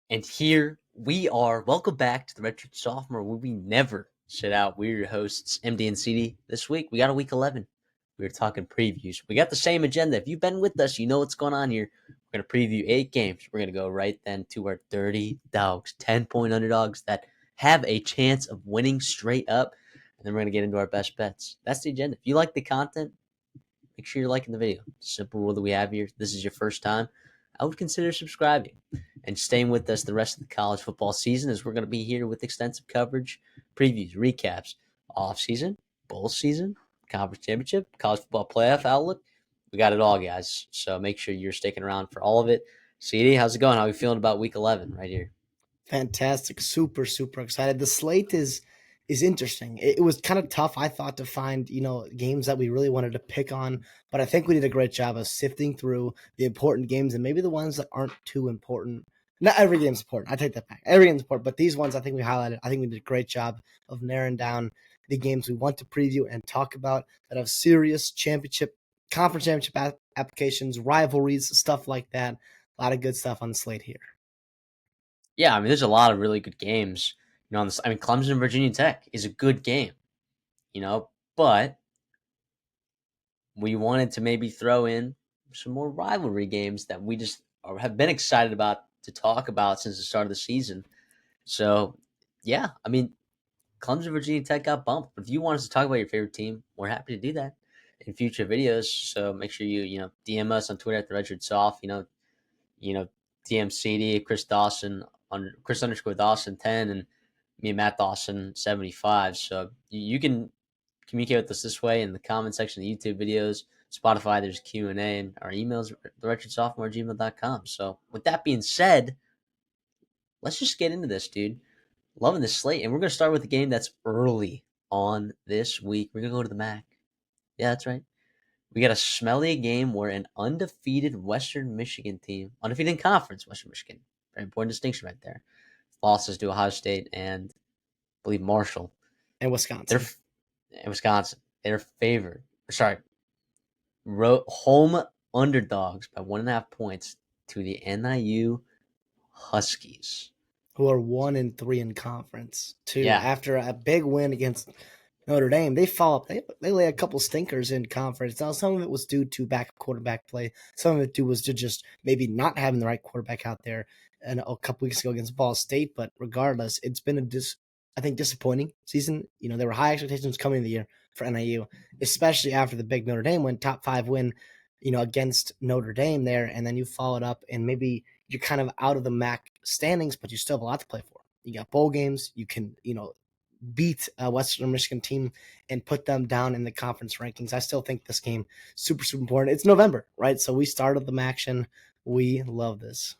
And here we are. Welcome back to the Redshirt Sophomore, where we never sit out. We're your hosts, MD and CD. This week, we got a week 11. We were talking previews. We got the same agenda. If you've been with us, you know what's going on here. We're going to preview 8 games. We're going to go right then to our 30 dogs, 10-point underdogs that have a chance of winning straight up. And then we're going to get into our best bets. That's the agenda. If you like the content, make sure you're liking the video. Simple rule that we have here. If this is your first time, I would consider subscribing and staying with us the rest of the college football season, as we're going to be here with extensive coverage, previews, recaps, off season, bowl season, conference championship, college football playoff outlook. We got it all, guys. So make sure you're sticking around for all of it. CD, how's it going? How are you feeling about week 11 right here? Fantastic. Super excited. The slate is interesting. It was kind of tough, I thought, to find, games that we really wanted to pick on, but I think we did a great job of sifting through the important games and maybe the ones that aren't too important. Not every game's important. I take that back. Every game's important, but these ones I think we highlighted. I think we did a great job of narrowing down the games we want to preview and talk about that have serious conference championship applications, rivalries, stuff like that. A lot of good stuff on the slate here. Yeah, I mean, there's a lot of really good games. On this, I mean, Clemson and Virginia Tech is a good game, but we wanted to maybe throw in some more rivalry games that we just have been excited about to talk about since the start of the season. So, yeah, I mean, Clemson, Virginia Tech got bumped. But if you want us to talk about your favorite team, we're happy to do that in future videos. So make sure you DM us on Twitter at the Redshirt Soft. DM CD Chris Dawson on Chris_Dawson 10 and me and Matt Dawson 75. So you can communicate with us this way in the comment section of the YouTube videos. Spotify, there's Q&A, and our emails, theredshirtsophomore@gmail.com. So with that being said, let's just get into this, dude. Loving this slate, and we're going to start with a game that's early on this week. We're going to go to the MAC. Yeah, that's right. We got a smelly game where an undefeated Western Michigan team, undefeated in conference, Western Michigan, very important distinction right there, losses to Ohio State and I believe Marshall. And Wisconsin. They're favored. Sorry, home underdogs by 1.5 points to the NIU Huskies, who are 1-3 in conference too. Yeah. After a big win against Notre Dame, they follow up. They lay a couple stinkers in conference. Now, some of it was due to backup quarterback play. Some of it was to just maybe not having the right quarterback out there. And a couple weeks ago against Ball State, but regardless, it's been I think disappointing season. There were high expectations coming into the year for NIU, especially after the big Notre Dame win, top 5 win, against Notre Dame there, and then you followed up, and maybe you're kind of out of the MAC standings, but you still have a lot to play for. You got bowl games. You can, beat a Western Michigan team and put them down in the conference rankings. I still think this game super important. It's November, right? So we started the action. We love this.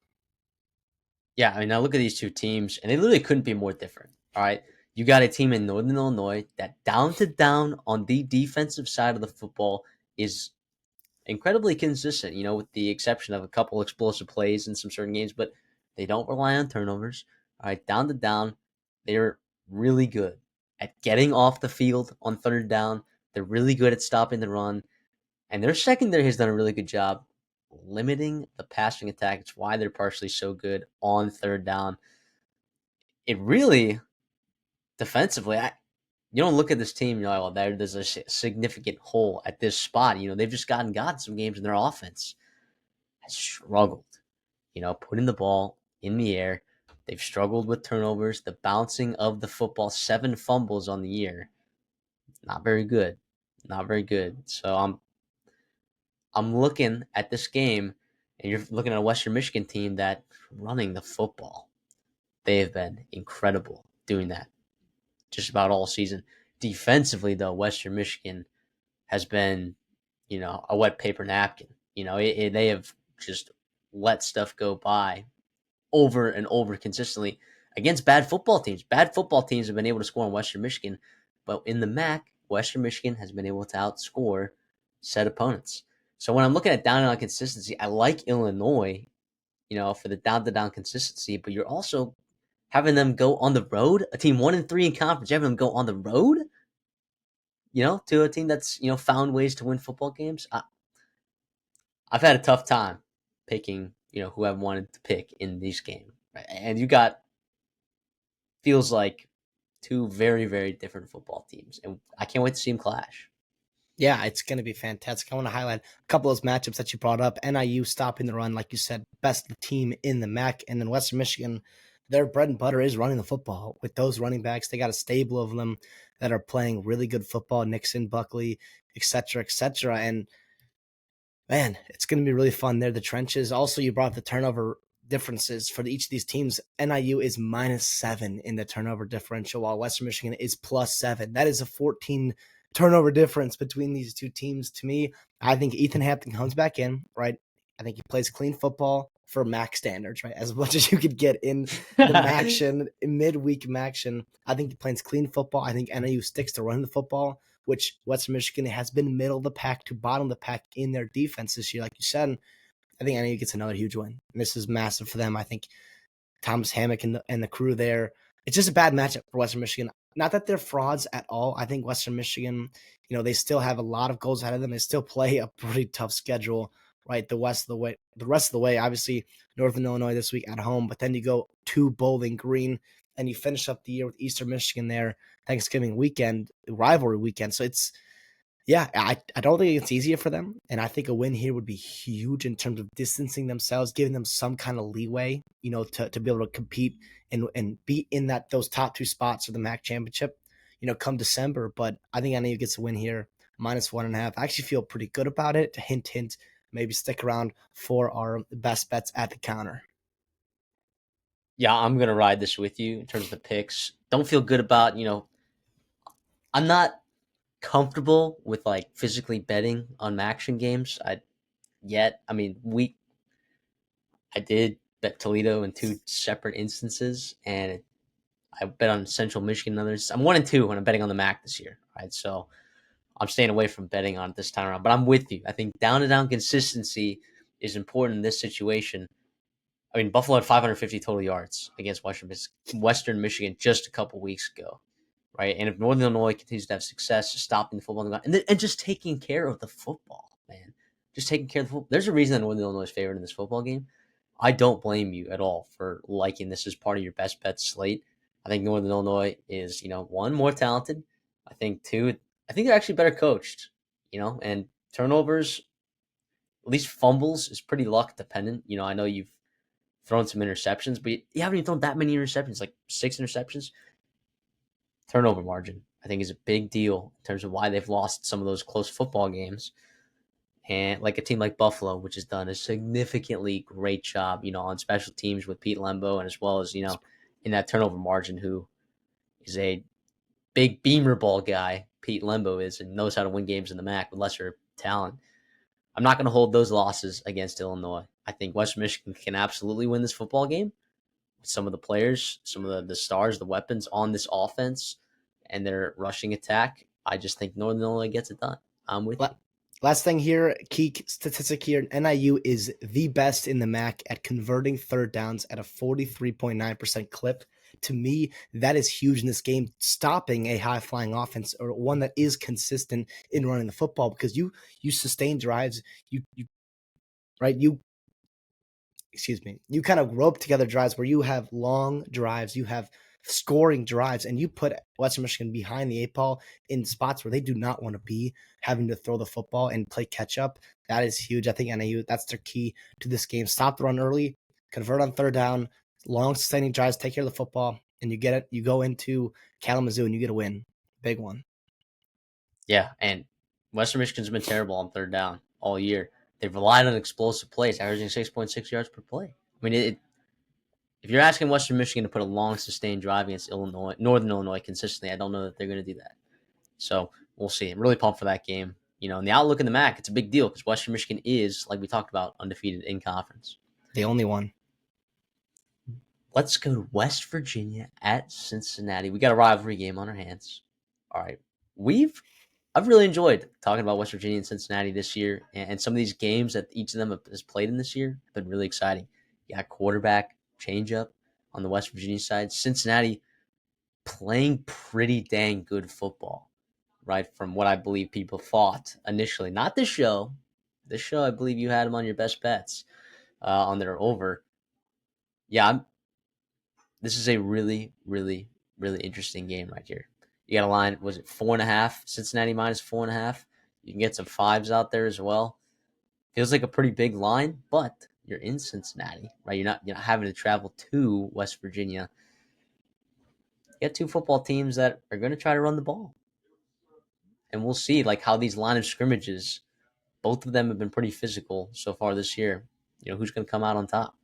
Yeah, I mean, now look at these two teams, and they literally couldn't be more different. All right, you got a team in Northern Illinois that down to down on the defensive side of the football is incredibly consistent, with the exception of a couple explosive plays in some certain games, but they don't rely on turnovers. All right, down to down, they're really good at getting off the field on third down. They're really good at stopping the run, and their secondary has done a really good job limiting the passing attack. It's why they're partially so good on third down. It really, defensively, you don't look at this team, you're like, well, there's a significant hole at this spot. They've just gotten some games in their offense has struggled, putting the ball in the air. They've struggled with turnovers, the bouncing of the football, 7 fumbles on the year. Not very good. Not very good. So I'm looking at this game, and you're looking at a Western Michigan team that running the football. They have been incredible doing that just about all season. Defensively, though, Western Michigan has been, a wet paper napkin. They have just let stuff go by over and over consistently against bad football teams. Bad football teams have been able to score on Western Michigan, but in the MAC, Western Michigan has been able to outscore said opponents. So when I'm looking at down-to-down consistency, I like Illinois, for the down-to-down consistency, but you're also having them go on the road, a team 1-3 in conference, having them go on the road, to a team that's, found ways to win football games. I've had a tough time picking, who I wanted to pick in this game right? And you got feels like two very, very different football teams, and I can't wait to see them clash. Yeah, it's going to be fantastic. I want to highlight a couple of those matchups that you brought up. NIU stopping the run, like you said, best team in the MAC, and then Western Michigan, their bread and butter is running the football. With those running backs, they got a stable of them that are playing really good football. Nixon, Buckley, etc., etc. And man, it's going to be really fun there. The trenches. Also, you brought up the turnover differences for each of these teams. NIU is -7 in the turnover differential, while Western Michigan is +7. That is a 14 turnover difference between these two teams. To me, I think Ethan Hampton comes back in, right? I think he plays clean football for MAC standards, right? As much as you could get in the MACtion, midweek MACtion. I think he plays clean football. I think NIU sticks to running the football, which Western Michigan has been middle of the pack to bottom of the pack in their defense this year, like you said. I think NIU gets another huge win. And this is massive for them. I think Thomas Hammock and the crew there. It's just a bad matchup for Western Michigan. Not that they're frauds at all. I think Western Michigan, they still have a lot of goals ahead of them. They still play a pretty tough schedule, right? The rest of the way, obviously, Northern Illinois this week at home, but then you go to Bowling Green and you finish up the year with Eastern Michigan there, Thanksgiving weekend, rivalry weekend. So it's yeah, I don't think it's easier for them. And I think a win here would be huge in terms of distancing themselves, giving them some kind of leeway, to be able to compete and be in those top two spots for the MAC championship, come December. But I think NAU gets a win here, -1.5. I actually feel pretty good about it. Hint, hint, maybe stick around for our best bets at the counter. Yeah, I'm gonna ride this with you in terms of the picks. Don't feel good about I'm not comfortable with like physically betting on action games. I mean, I did bet Toledo in two separate instances, and I bet on Central Michigan and others. I'm 1-2 when I'm betting on the MAC this year, right? So I'm staying away from betting on it this time around. But I'm with you. I think down to down consistency is important in this situation. I mean, Buffalo had 550 total yards against Western Michigan just a couple weeks ago, right? And if Northern Illinois continues to have success stopping the football and just taking care of the football, man, just taking care of the football. There's a reason that Northern Illinois is favored in this football game. I don't blame you at all for liking this as part of your best bet slate. I think Northern Illinois is, one, more talented. I think two, I think they're actually better coached, and turnovers, at least fumbles, is pretty luck dependent. I know you've thrown some interceptions, but you haven't even thrown that many interceptions, like 6 interceptions. Turnover margin, I think, is a big deal in terms of why they've lost some of those close football games. And like a team like Buffalo, which has done a significantly great job, on special teams with Pete Lembo, and as well as, in that turnover margin, who is a big beamer ball guy, Pete Lembo is, and knows how to win games in the MAC with lesser talent. I'm not going to hold those losses against Illinois. I think Western Michigan can absolutely win this football game with some of the players, some of the stars, the weapons on this offense, and their rushing attack. I just think Northern Illinois gets it done. I'm with you. Last thing here, key statistic here, NIU is the best in the MAC at converting third downs at a 43.9% clip. To me, that is huge in this game, stopping a high-flying offense or one that is consistent in running the football, because you sustain drives, you you kind of rope together drives where you have long drives, you have scoring drives, and you put Western Michigan behind the eight ball in spots where they do not want to be, having to throw the football and play catch up. That is huge. I think NAU, that's their key to this game. Stop the run early, convert on third down, long sustaining drives, take care of the football, and you get it. You go into Kalamazoo and you get a win. Big one. Yeah, and Western Michigan's been terrible on third down all year. They've relied on explosive plays, averaging 6.6 yards per play. I mean, if you're asking Western Michigan to put a long, sustained drive against Northern Illinois consistently, I don't know that they're going to do that. So we'll see. I'm really pumped for that game. And the outlook in the MAC, it's a big deal because Western Michigan is, like we talked about, undefeated in conference. The only one. Let's go to West Virginia at Cincinnati. We got a rivalry game on our hands. All right. I've really enjoyed talking about West Virginia and Cincinnati this year, and some of these games that each of them has played in this year have been really exciting. You got quarterback changeup on the West Virginia side. Cincinnati playing pretty dang good football, right? From what I believe people thought initially. Not this show. This show, I believe you had them on your best bets on their over. Yeah, This is a really, really, really interesting game right here. You got a line, was it 4.5? Cincinnati minus 4.5. You can get some fives out there as well. Feels like a pretty big line, but you're in Cincinnati, right? You're not having to travel to West Virginia. You got two football teams that are going to try to run the ball, and we'll see like how these line of scrimmages. Both of them have been pretty physical so far this year. Who's going to come out on top?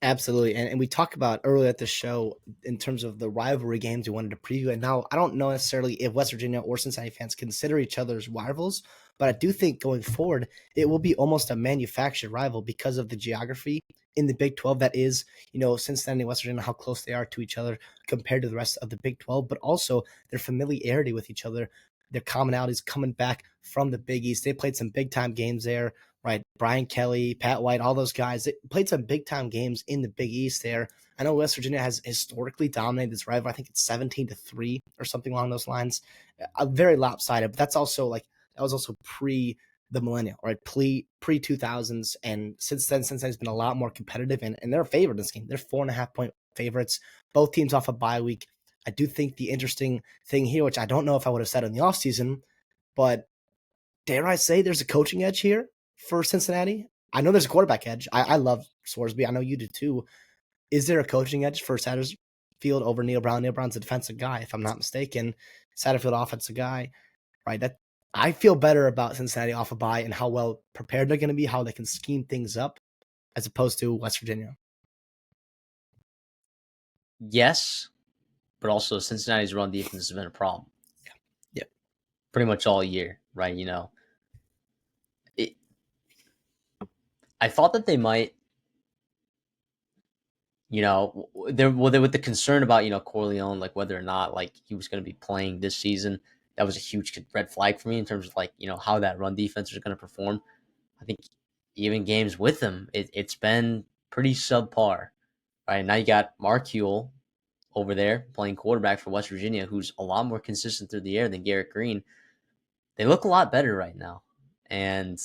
Absolutely. And we talked about earlier at the show in terms of the rivalry games we wanted to preview. And now I don't know necessarily if West Virginia or Cincinnati fans consider each other's rivals, but I do think going forward, it will be almost a manufactured rival because of the geography in the Big 12 that is, Cincinnati and West Virginia, how close they are to each other compared to the rest of the Big 12, but also their familiarity with each other, their commonalities coming back from the Big East. They played some big time games there, right? Brian Kelly, Pat White, all those guys. They played some big time games in the Big East there. I know West Virginia has historically dominated this rival. I think it's 17-3 or something along those lines. Very lopsided, but that was also pre the millennial, right? Pre 2000s. And since then, Cincinnati's been a lot more competitive, and they're favored in this game. They're 4.5 point favorites. Both teams off a bye week. I do think the interesting thing here, which I don't know if I would have said in the offseason, but dare I say there's a coaching edge here for Cincinnati? I know there's a quarterback edge. I love Swarsby. I know you do too. Is there a coaching edge for Satterfield over Neil Brown? Neil Brown's a defensive guy, if I'm not mistaken. Satterfield, offensive guy, right? That I feel better about Cincinnati off a bye and how well prepared they're going to be, how they can scheme things up, as opposed to West Virginia. Yes, but also Cincinnati's run defense has been a problem. Yeah. Pretty much all year, right? It, I thought that they might, there with the concern about Corleone, like whether or not like he was going to be playing this season. That was a huge red flag for me in terms of like how that run defense was going to perform. I think even games with him, it's been pretty subpar. Right now, you got Mark Huell over there playing quarterback for West Virginia, who's a lot more consistent through the air than Garrett Green. They look a lot better right now, and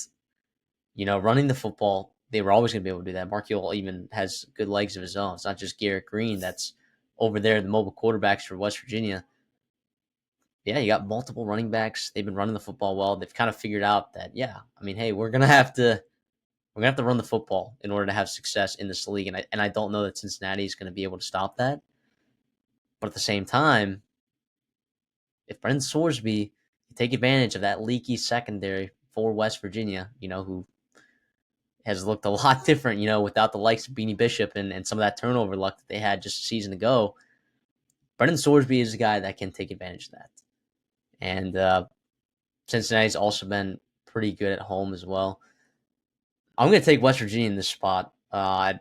running the football, they were always going to be able to do that. Mark Huell even has good legs of his own. It's not just Garrett Green that's over there, the mobile quarterbacks for West Virginia. Yeah, you got multiple running backs. They've been running the football well. They've kind of figured out that, yeah, I mean, hey, we're gonna have to run the football in order to have success in this league, and I don't know that Cincinnati is going to be able to stop that. But at the same time, if Brendan Sorsby can take advantage of that leaky secondary for West Virginia, who has looked a lot different, without the likes of Beanie Bishop and some of that turnover luck that they had just a season ago. Brendan Sorsby is a guy that can take advantage of that. And Cincinnati's also been pretty good at home as well. I'm going to take West Virginia in this spot. I'll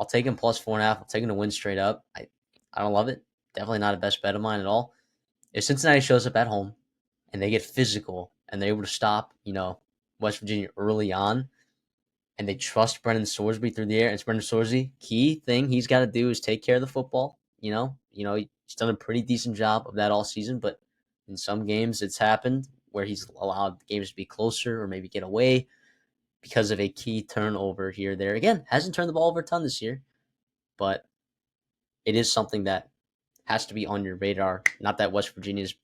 take him plus 4.5. I'll take him to win straight up. I don't love it. Definitely not a best bet of mine at all. If Cincinnati shows up at home and they get physical and they're able to stop, West Virginia early on, and they trust Brendan Sorsby through the air. And it's Brendan Sorsby. Key thing he's got to do is take care of the football. He's done a pretty decent job of that all season, but in some games it's happened where he's allowed the games to be closer or maybe get away because of a key turnover here. There again, hasn't turned the ball over a ton this year, but it is something that has to be on your radar. Not that West Virginia's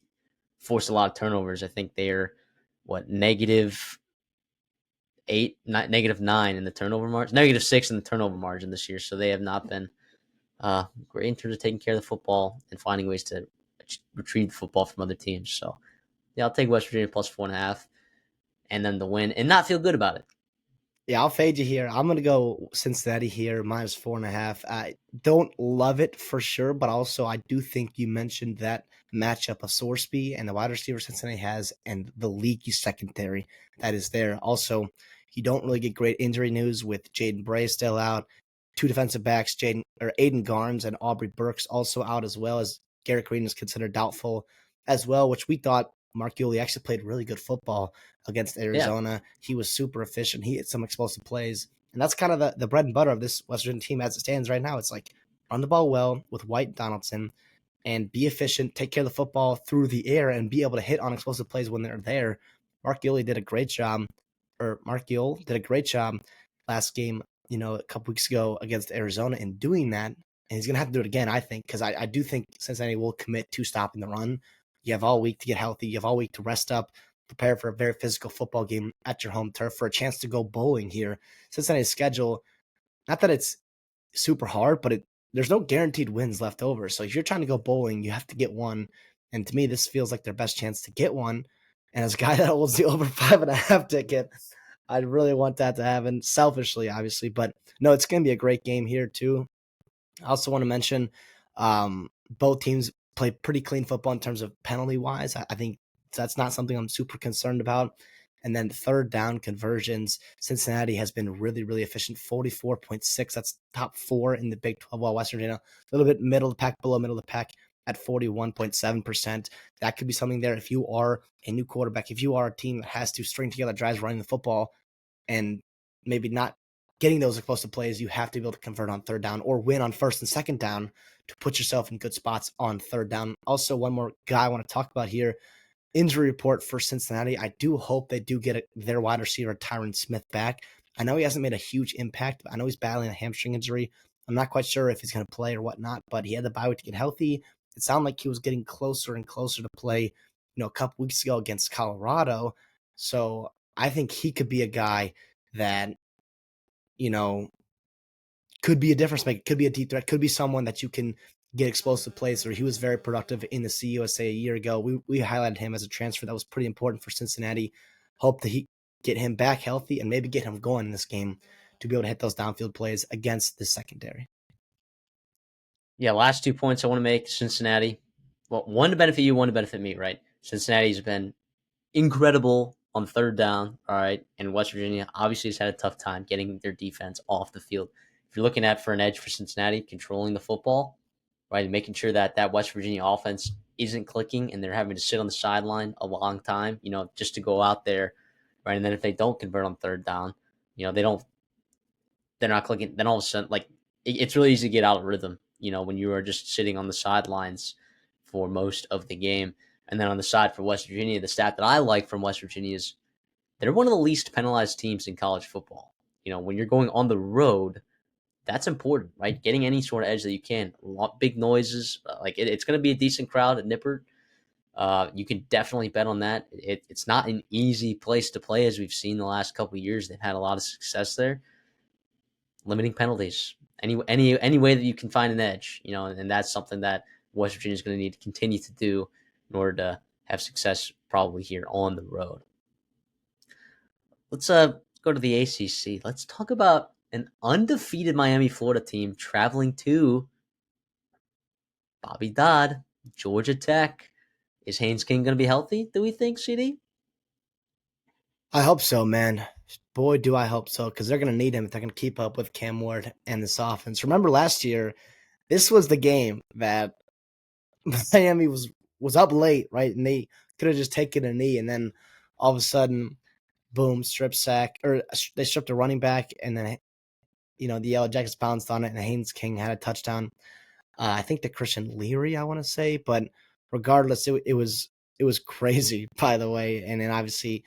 forced a lot of turnovers. I think they're -8, not -9 in the turnover margin, -6 in the turnover margin this year. So they have not been great in terms of taking care of the football and finding ways to retrieve the football from other teams. So yeah, I'll take West Virginia plus 4.5, and then the win and not feel good about it. Yeah, I'll fade you here. I'm going to go Cincinnati here, -4.5. I don't love it for sure, but also I do think you mentioned that matchup of Sorsby and the wide receiver Cincinnati has and the leaky secondary that is there. Also, you don't really get great injury news with Jaden Bray still out. Two defensive backs, Aiden Garnes and Aubrey Burks also out, as well as Garrett Green is considered doubtful as well, which we thought Mark Yuli actually played really good football against Yeah, Arizona. He was super efficient. He hit some explosive plays. And that's kind of the bread and butter of this West Virginia team as it stands right now. It's like run the ball well with White Donaldson and be efficient, take care of the football through the air, and be able to hit on explosive plays when they're there. Mark Yule did a great job last game, a couple weeks ago against Arizona in doing that. and he's going to have to do it again, I think, because I do think Cincinnati will commit to stopping the run. You have all week to get healthy. You have all week to rest up, prepare for a very physical football game at your home turf for a chance to go bowling here. Cincinnati's schedule, not that it's super hard, but there's no guaranteed wins left over. So if you're trying to go bowling, you have to get one. And to me, this feels like their best chance to get one. And as a guy that holds the over 5.5 ticket, I really want that to happen selfishly, obviously. But no, it's going to be a great game here, too. I also want to mention both teams play pretty clean football in terms of penalty wise. I think that's not something I'm super concerned about. And then third down conversions, Cincinnati has been really, really efficient. 44.6. That's top 4 in the Big 12. While West Virginia, a little bit middle of the pack, below middle of the pack at 41.7%. That could be something there if you are a new quarterback, if you are a team that has to string together drives running the football and maybe not getting those explosive plays, you have to be able to convert on third down or win on first and second down to put yourself in good spots on third down. Also, one more guy I want to talk about here, injury report for Cincinnati. I do hope they do get their wide receiver Tyron Smith back. I know he hasn't made a huge impact, but I know he's battling a hamstring injury. I'm not quite sure if he's going to play or whatnot, but he had the bye week to get healthy. It sounded like he was getting closer and closer to play, a couple weeks ago against Colorado. So I think he could be a guy that, you know, could be a difference maker, could be a deep threat, could be someone that you can get explosive plays. Or he was very productive in the CUSA a year ago. We highlighted him as a transfer that was pretty important for Cincinnati. Hope that he get him back healthy and maybe get him going in this game to be able to hit those downfield plays against the secondary. Yeah, last 2 points I want to make. Cincinnati. Well, one to benefit you, one to benefit me, right? Cincinnati's been incredible on third down, all right, and West Virginia obviously has had a tough time getting their defense off the field. If you're looking at for an edge for Cincinnati, controlling the football, right, and making sure that that West Virginia offense isn't clicking and they're having to sit on the sideline a long time, just to go out there, right, and then if they don't convert on third down, they're not clicking. Then all of a sudden, like it's really easy to get out of rhythm, when you are just sitting on the sidelines for most of the game. And then on the side for West Virginia, the stat that I like from West Virginia is they're one of the least penalized teams in college football. When you're going on the road, that's important, right? Getting any sort of edge that you can. Big noises, it's going to be a decent crowd at Nippert. You can definitely bet on that. It's not an easy place to play, as we've seen the last couple of years. They've had a lot of success there. Limiting penalties, any way that you can find an edge, and that's something that West Virginia is going to need to continue to do in order to have success probably here on the road. Let's go to the ACC. Let's talk about an undefeated Miami, Florida team traveling to Bobby Dodd, Georgia Tech. Is Haynes King going to be healthy, do we think, CD? I hope so, man. Boy, do I hope so, because they're going to need him if they're going to keep up with Cam Ward and this offense. Remember last year, this was the game that Miami was up late, right? And they could have just taken a knee, and then all of a sudden, boom, strip sack, or they stripped a running back, and then the Yellow Jackets bounced on it, and Haynes King had a touchdown. I think the Christian Leary, I want to say, but regardless, it was crazy, by the way. And then obviously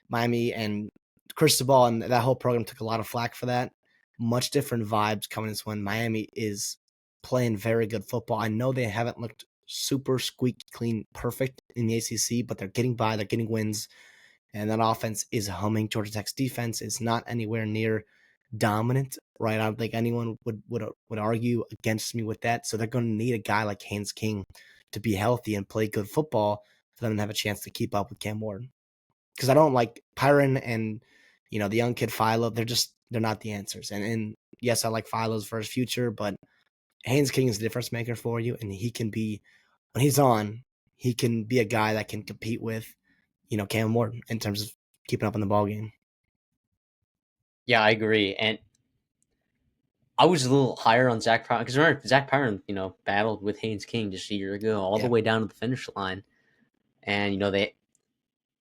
Miami and Cristobal and that whole program took a lot of flack for that. Much different vibes coming this one. Miami is playing very good football. I know they haven't looked super squeaky clean, perfect in the ACC, but they're getting by. They're getting wins, and that offense is humming. Georgia Tech's defense is not anywhere near dominant, right? I don't think anyone would argue against me with that. So they're going to need a guy like Haynes King to be healthy and play good football for them to have a chance to keep up with Cam Ward. Because I don't like Pyron and the young kid Philo. They're not the answers. And yes, I like Philo's for his future, but Haynes King is the difference maker for you, and he can be, when he's on, he can be a guy that can compete with Cam Ward in terms of keeping up in the ball game. Yeah, I agree. And I was a little higher on Zach Pyron because remember Zach Pyron, battled with Haynes King just a year ago, all the Yeah. way down to the finish line. And when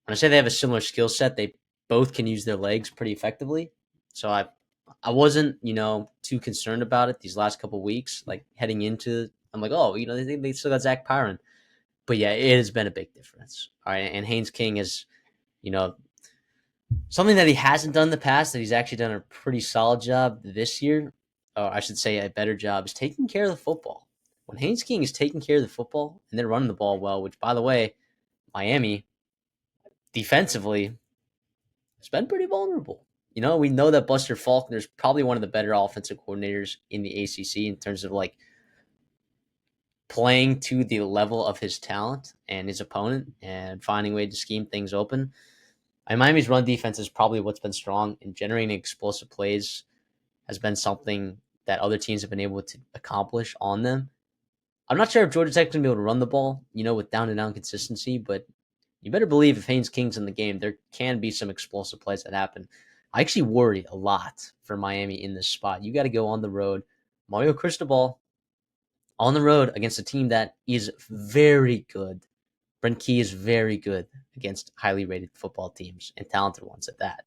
I say they have a similar skill set, they both can use their legs pretty effectively. So I wasn't too concerned about it these last couple of weeks. Like heading into, I'm like, oh, they still got Zach Pyron, but yeah, it has been a big difference. All right, and Haynes King is you know something that he hasn't done in the past that he's actually done a pretty solid job this year or I should say a better job, is taking care of the football. When Haynes King is taking care of the football and they're running the ball well, which, by the way, Miami defensively has been pretty vulnerable. We know that Buster Faulkner is probably one of the better offensive coordinators in the ACC in terms of like playing to the level of his talent and his opponent and finding a way to scheme things open. And Miami's run defense is probably what's been strong, and generating explosive plays has been something that other teams have been able to accomplish on them. I'm not sure if Georgia Tech's going to be able to run the ball, with down and down consistency, but you better believe if Haynes King's in the game, there can be some explosive plays that happen. I actually worry a lot for Miami in this spot. You got to go on the road. Mario Cristobal on the road against a team that is very good. Brent Key is very good against highly rated football teams and talented ones at that.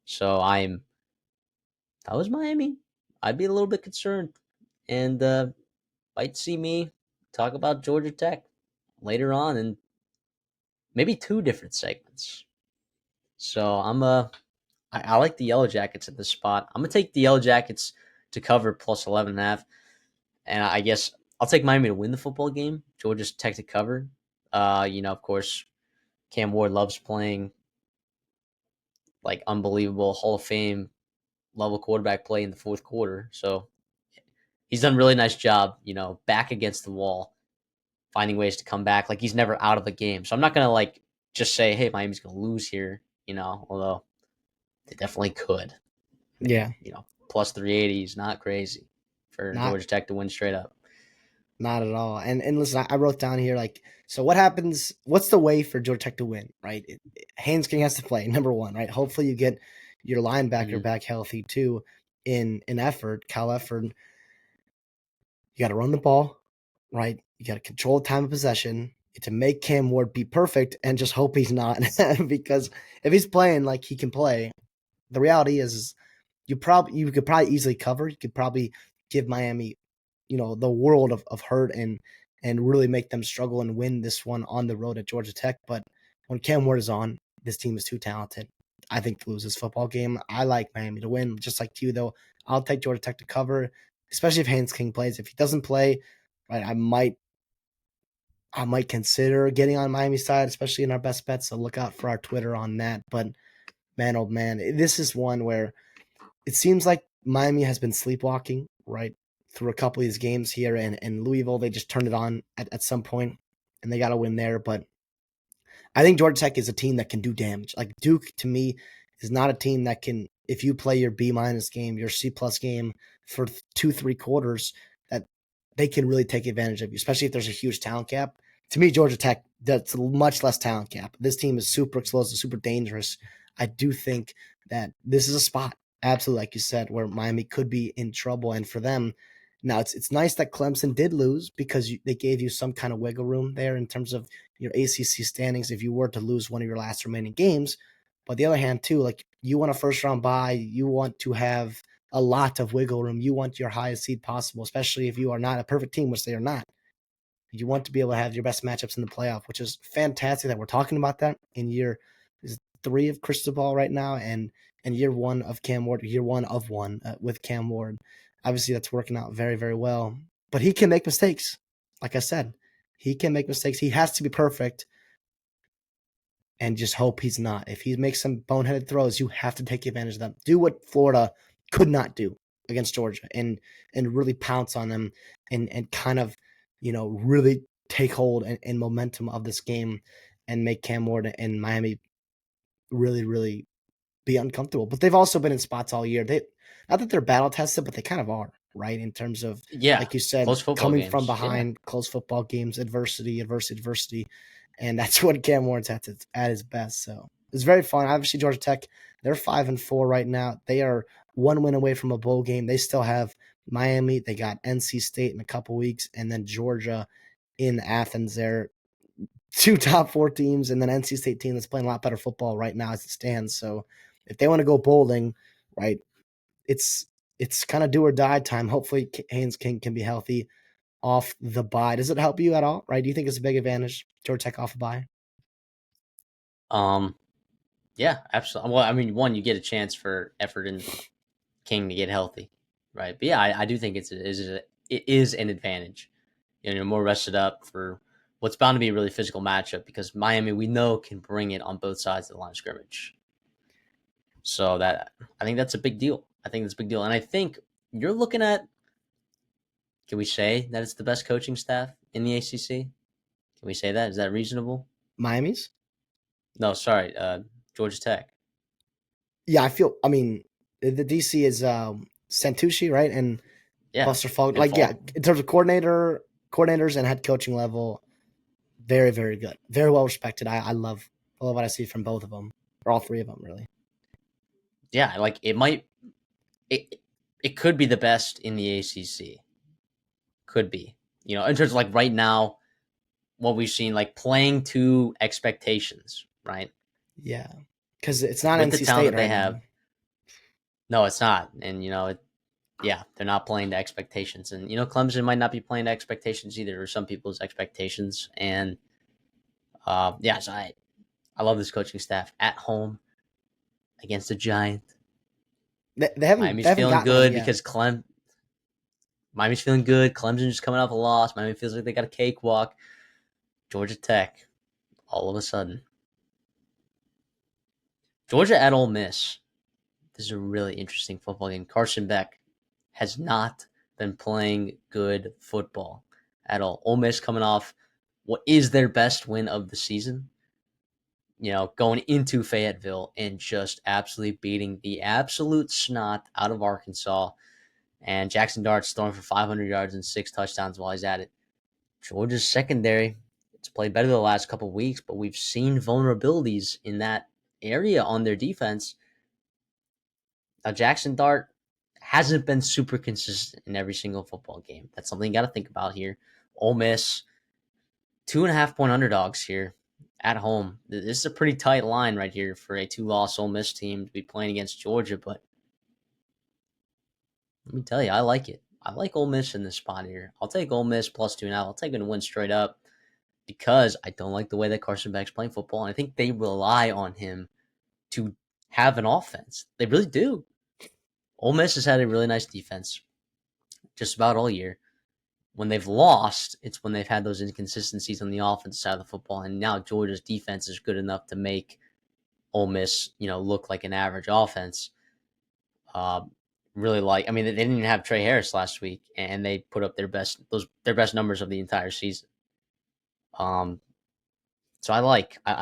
So if I was Miami, I'd be a little bit concerned. And might see me talk about Georgia Tech later on in maybe two different segments. So I like the Yellow Jackets at this spot. I'm gonna take the Yellow Jackets to cover plus 11.5, and I guess I'll take Miami to win the football game. Georgia Tech to cover. Of course, Cam Ward loves playing like unbelievable Hall of Fame level quarterback play in the fourth quarter. So he's done a really nice job, back against the wall, finding ways to come back. Like he's never out of the game. So I'm not gonna like just say, hey, Miami's gonna lose here, although they definitely could. I mean, Yeah, plus 380 is not crazy for not Georgia Tech to win straight up. not at all. And listen, I wrote down here like, so what happens? What's the way for Georgia Tech to win? Right, Haynes King has to play number one. Right, hopefully you get your linebacker Mm-hmm. back healthy too. In effort, Cal effort, you got to run the ball. Right, you got to control time of possession to make Cam Ward be perfect, and just hope he's not because if he's playing like he can play, the reality is you could probably easily cover. You could probably give Miami, the world of hurt and really make them struggle and win this one on the road at Georgia Tech. But when Cam Ward is on, this team is too talented. I think to lose this football game. I like Miami to win, just like you though. I'll take Georgia Tech to cover, especially if Haynes King plays. If he doesn't play, right, I might consider getting on Miami's side, especially in our best bets. So look out for our Twitter on that. But man, oh man, this is one where it seems like Miami has been sleepwalking, right, through a couple of these games here. And Louisville, they just turned it on at some point, and they got to win there. But I think Georgia Tech is a team that can do damage. Like Duke, to me, is not a team that can, if you play your B minus game, your C plus game for 2-3 quarters, that they can really take advantage of you, especially if there's a huge talent gap. To me, Georgia Tech, that's much less talent gap. This team is super explosive, super dangerous. I do think that this is a spot, absolutely, like you said, where Miami could be in trouble. And for them, now it's nice that Clemson did lose because they gave you some kind of wiggle room there in terms of your ACC standings if you were to lose one of your last remaining games. But the other hand, too, like you want a first round bye, you want to have a lot of wiggle room. You want your highest seed possible, especially if you are not a perfect team, which they are not. You want to be able to have your best matchups in the playoff, which is fantastic that we're talking about that in year 3 of Cristobal right now, and year 1 of Cam Ward, year 1 of one with Cam Ward. Obviously, that's working out very, very well. But he can make mistakes. Like I said, he can make mistakes. He has to be perfect, and just hope he's not. If he makes some boneheaded throws, you have to take advantage of them. Do what Florida could not do against Georgia, and really pounce on them, and kind of, really take hold and momentum of this game, and make Cam Ward and Miami really, really be uncomfortable. But they've also been in spots all year. They, not that they're battle tested, but they kind of are, right? In terms of, Yeah, like you said, close football coming from games. Yeah. behind, close football games, adversity. And that's what Cam Ward's at his best. So it's very fun. Obviously, Georgia Tech, they're 5-4 right now. They are one win away from a bowl game. They still have Miami. They got NC State in a couple weeks, and then Georgia in Athens. They're two top 4 teams, and then NC State team that's playing a lot better football right now as it stands. So if they want to go bowling, right, it's kind of do or die time. Hopefully, Haynes King can be healthy off the bye. Does it help you at all? Right? Do you think it's a big advantage, Georgia Tech off a bye? Um. Yeah, absolutely. Well, I mean, one, you get a chance for Effort and King to get healthy. right? But yeah, I do think it is an advantage. You know, you're more rested up for what's bound to be a really physical matchup because Miami, we know, can bring it on both sides of the line of scrimmage. So that I think that's a big deal. I think that's a big deal, and I think you're looking at. Can we say that it's the best coaching staff in the ACC? Can we say that? Is that reasonable? Miami's. No, sorry, Georgia Tech. Yeah, I feel. I mean, the DC is Santucci, right, and Yeah, Buster Falk. and Like, yeah, Falk. in terms of coordinators and head coaching level, very, very good, very well respected. I love what I see from both of them, or all three of them, really. Yeah, like it might it it could be the best in the ACC. Could be, you know, in terms of like right now, what we've seen, like playing to expectations, right? Yeah, because it's Like not with the NC talent State that they right have, now. no, it's not. And yeah, they're not playing to expectations. And Clemson might not be playing to expectations either, or some people's expectations. And yeah, so I love this coaching staff at home against a giant. They Miami's haven't feeling gotten one good yet. because Miami's feeling good. Clemson's just coming off a loss. Miami feels like they got a cakewalk. Georgia Tech, all of a sudden, Georgia at Ole Miss. This is a really interesting football game. Carson Beck has not been playing good football at all. Ole Miss coming off what is their best win of the season, going into Fayetteville and just absolutely beating the absolute snot out of Arkansas. And Jackson Dart's throwing for 500 yards and 6 touchdowns while he's at it. Georgia's secondary, it's played better the last couple of weeks, but we've seen vulnerabilities in that area on their defense. Now, Jackson Dart hasn't been super consistent in every single football game. That's something you got to think about here. Ole Miss, 2.5 point underdogs here at home. This is a pretty tight line right here for a two-loss Ole Miss team to be playing against Georgia, but let me tell you, I like it. I like Ole Miss in this spot here. I'll take Ole Miss plus 2.5. I'll take them to win straight up because I don't like the way that Carson Beck's playing football, and I think they rely on him to have an offense. They really do. Ole Miss has had a really nice defense just about all year. When they've lost, it's when they've had those inconsistencies on the offensive side of the football, and now Georgia's defense is good enough to make Ole Miss, look like an average offense. Uh, really like, I mean, they didn't even have Trey Harris last week, and they put up their best numbers of the entire season. Um, so I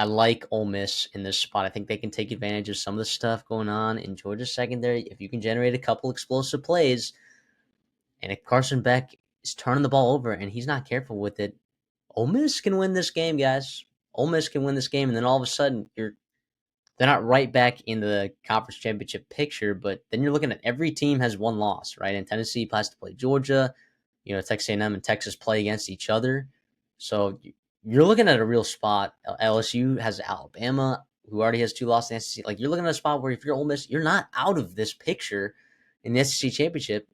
like Ole Miss in this spot. I think they can take advantage of some of the stuff going on in Georgia's secondary. If you can generate a couple explosive plays, and if Carson Beck is turning the ball over and he's not careful with it, Ole Miss can win this game, guys. Ole Miss can win this game, and then all of a sudden they're not right back in the conference championship picture, but then you're looking at every team has one loss, right? And Tennessee has to play Georgia. Texas A&M and Texas play against each other, so you're looking at a real spot. LSU has Alabama, who already has two losses in the SEC. Like, you're looking at a spot where if you're Ole Miss, you're not out of this picture in the SEC championship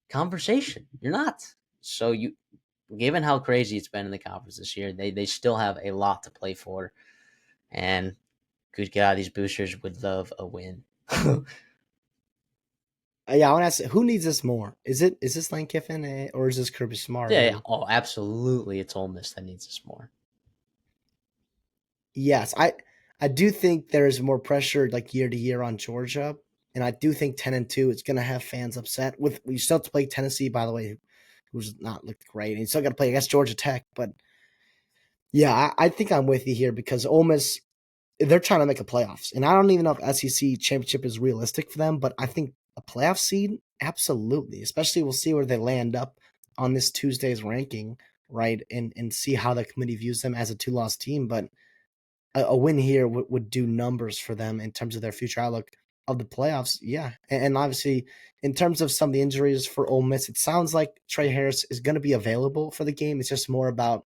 conversation. You're not. So given how crazy it's been in the conference this year, they still have a lot to play for. And good God, these boosters would love a win. Yeah, I want to ask, who needs this more? Is this Lane Kiffin or is this Kirby Smart? Yeah, Who? oh, absolutely. It's Ole Miss that needs this more. Yes, I do think there is more pressure like year to year on Georgia, and I do think 10-2 is going to have fans upset. With we still have to play Tennessee, by the way, who's not looked great, and you still got to play against Georgia Tech. But yeah, I think I'm with you here because Ole Miss, they're trying to make a playoffs, and I don't even know if SEC championship is realistic for them, but I think a playoff seed, absolutely. Especially we'll see where they land up on this Tuesday's ranking, right, and see how the committee views them as a two-loss team, but a win here would do numbers for them in terms of their future outlook of the playoffs. Yeah, and obviously in terms of some of the injuries for Ole Miss, it sounds like Trey Harris is going to be available for the game. It's just more about,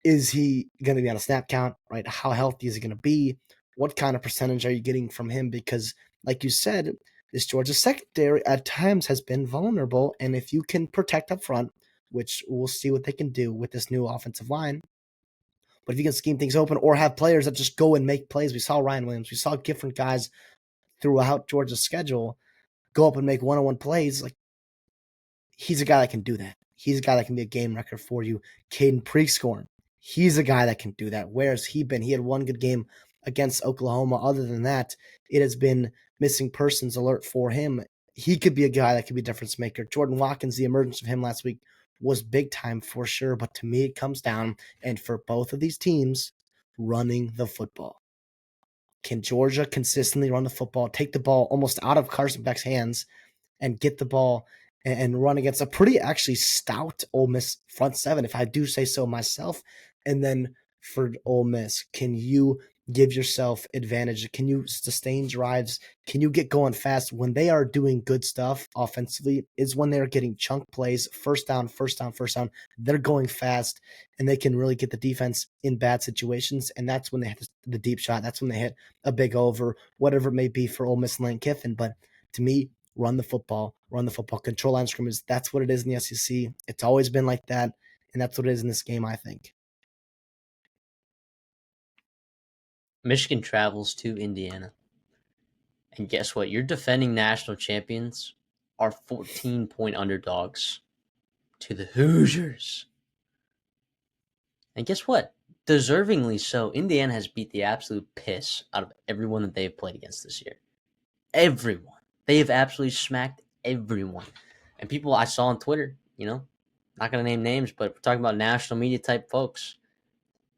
is he going to be on a snap count, right? How healthy is he going to be? What kind of percentage are you getting from him? Because, like you said, this Georgia secondary at times has been vulnerable, and if you can protect up front, which we'll see what they can do with this new offensive line, but if you can scheme things open or have players that just go and make plays, we saw Ryan Williams, we saw different guys throughout Georgia's schedule go up and make one-on-one plays. Like, he's a guy that can do that. He's a guy that can be a game wrecker for you. Caden Prieskorn, he's a guy that can do that. Where has he been? He had one good game against Oklahoma. Other than that, it has been missing persons alert for him. He could be a guy that could be a difference maker. Jordan Watkins, the emergence of him last week was big time for sure. But to me, it comes down, and for both of these teams, running the football. Can Georgia consistently run the football, take the ball almost out of Carson Beck's hands, and get the ball and run against a pretty actually stout Ole Miss front seven, if I do say so myself? And then for Ole Miss, can you give yourself advantage? Can you sustain drives? Can you get going fast? When they are doing good stuff offensively is when they're getting chunk plays, first down, first down, first down. They're going fast, and they can really get the defense in bad situations. And that's when they hit the deep shot. That's when they hit a big over, whatever it may be for Ole Miss and Lane Kiffin. But to me, run the football, control line scrimmage. That's what it is in the SEC. It's always been like that, and that's what it is in this game, I think. Michigan travels to Indiana. And guess what? Your defending national champions are 14-point underdogs to the Hoosiers. And guess what? Deservingly so. Indiana has beat the absolute piss out of everyone that they've played against this year. Everyone. They have absolutely smacked everyone. And people I saw on Twitter, not going to name names, but we're talking about national media type folks.